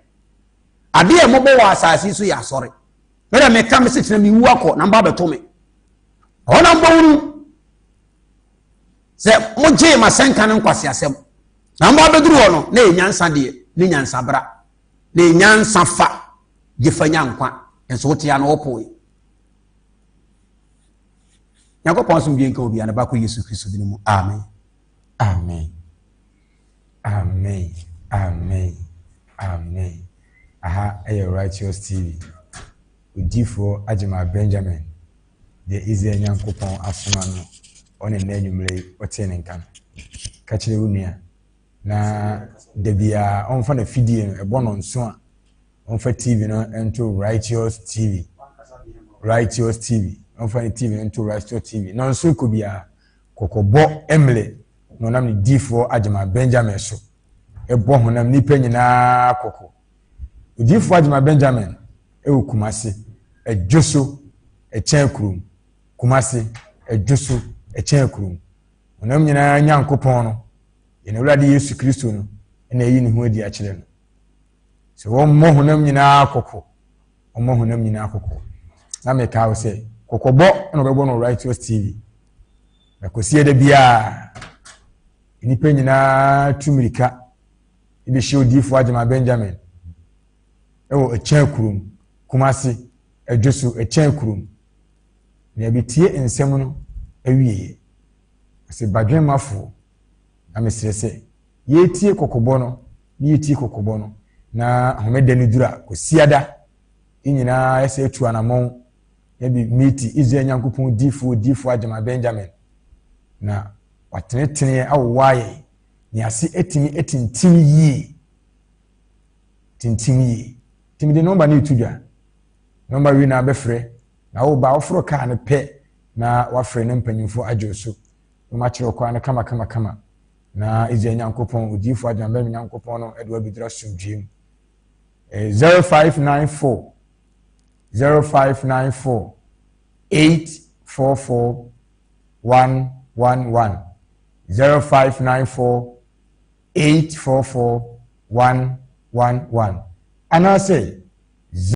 Speaker 1: ade e mobo wa asase so ya asɔre mera me ka me se tena me wu akɔ na mba beto me ona mba wuru sɛ mo gye ma senka ne nkwase asɛm na mba beduru hɔ no na enyansa de ne nyansa bra na enyansa fa gye fa nyankwa enso wote ya na opoi Yakopɔn so mbie nka obi ana ba ko Yesu Kristo din mu amen
Speaker 3: Amen. Amen. Amen. Amen. Aha, Righteous TV. Udifo Ajima Benjamin. The Israel Nyankopɔn asoma no. One na enwumre ote ne nka. Ka kyerɛ wunia. Na debia onfa na fidie no ebo no nso a. Onfa TV no into Righteous TV. Righteous TV. Onfa ni TV into Righteous TV. Na nso ko bia kokobɔ emle no nam ni difo Ajima Benjamin so. Ebo honam nipa nyina koko. Udifo Ajima Benjamin ewu Kumasi edwoso echen kurum Kumasi edwoso echen kurum honam nyina Nyankopɔn no ene Awurade Yesu Kristo no ena yi ne ho adi a kyerɛ no so wɔn mo honam nyina koko wɔn honam nyina koko na me ka wo sɛ kokobɔ na bɛbɔ no Righteous TV na kosie da bia nipa nyina tumirika ibe hye Udifo Ajima Benjamin ewo echen kurum Kumasi edwoso echen kurum na bitie ensem no awieye ase badwenmafo na mesrese yetie kokobɔ no ni yetie kokobɔ no na homeda ni dura kosiada nyina ese etu anamon ya bi miti Israel Nyankopɔn Udifo Ajima Benjamin na watenetene awowaye ni ase etimi etintim yi tintim yie timi de number ne tu dwa number wi na bɛfrɛ na wo ba woforo kaa ne pɛ na wafrɛ ne mpanyimfo agye so ma kyerɛ kwa ne kama na Israel Nyankopɔn odifo adwamba Nyankopɔn no ɛde wabidra sumdwem 0594 844 111 0594 844 111 anaasɛ